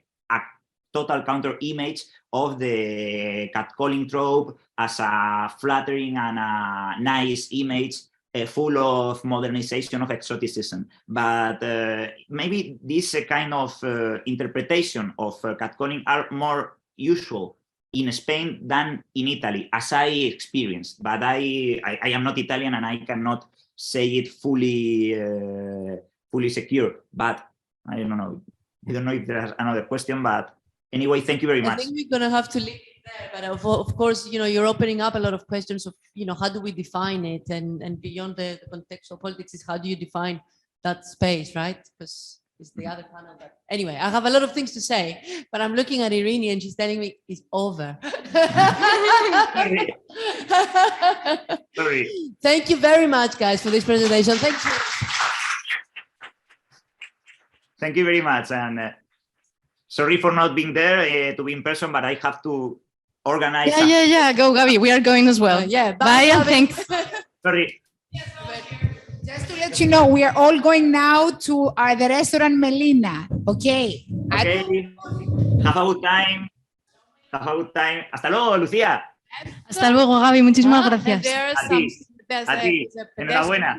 total counter image of the catcalling trope as a flattering and a nice image, full of modernization of exoticism. But maybe this kind of interpretation of catcalling are more usual in Spain than in Italy, as I experienced. But I am not Italian and I cannot say it fully secure. But I don't know. I don't know if there's another question, but anyway, thank you very much. I think we're gonna have to leave it there, but of course, you're opening up a lot of questions of, how do we define it, and beyond the contextual politics is how do you define that space, right? Because it's the other panel. But anyway, I have a lot of things to say, but I'm looking at Irini and she's telling me it's over. Sorry. Thank you very much, guys, for this presentation. Thank you. Thank you very much, and sorry for not being there to be in person, but I have to organize. Yeah. Go, Gabi. We are going as well. Yeah. Bye and thanks. Sorry. Just to let you know, we are all going now to the restaurant Melina. Okay. Okay. Have a good time. Have a good time. Hasta luego, Lucía. Hasta luego, Gabi. Muchísimas gracias. A ti. Enhorabuena.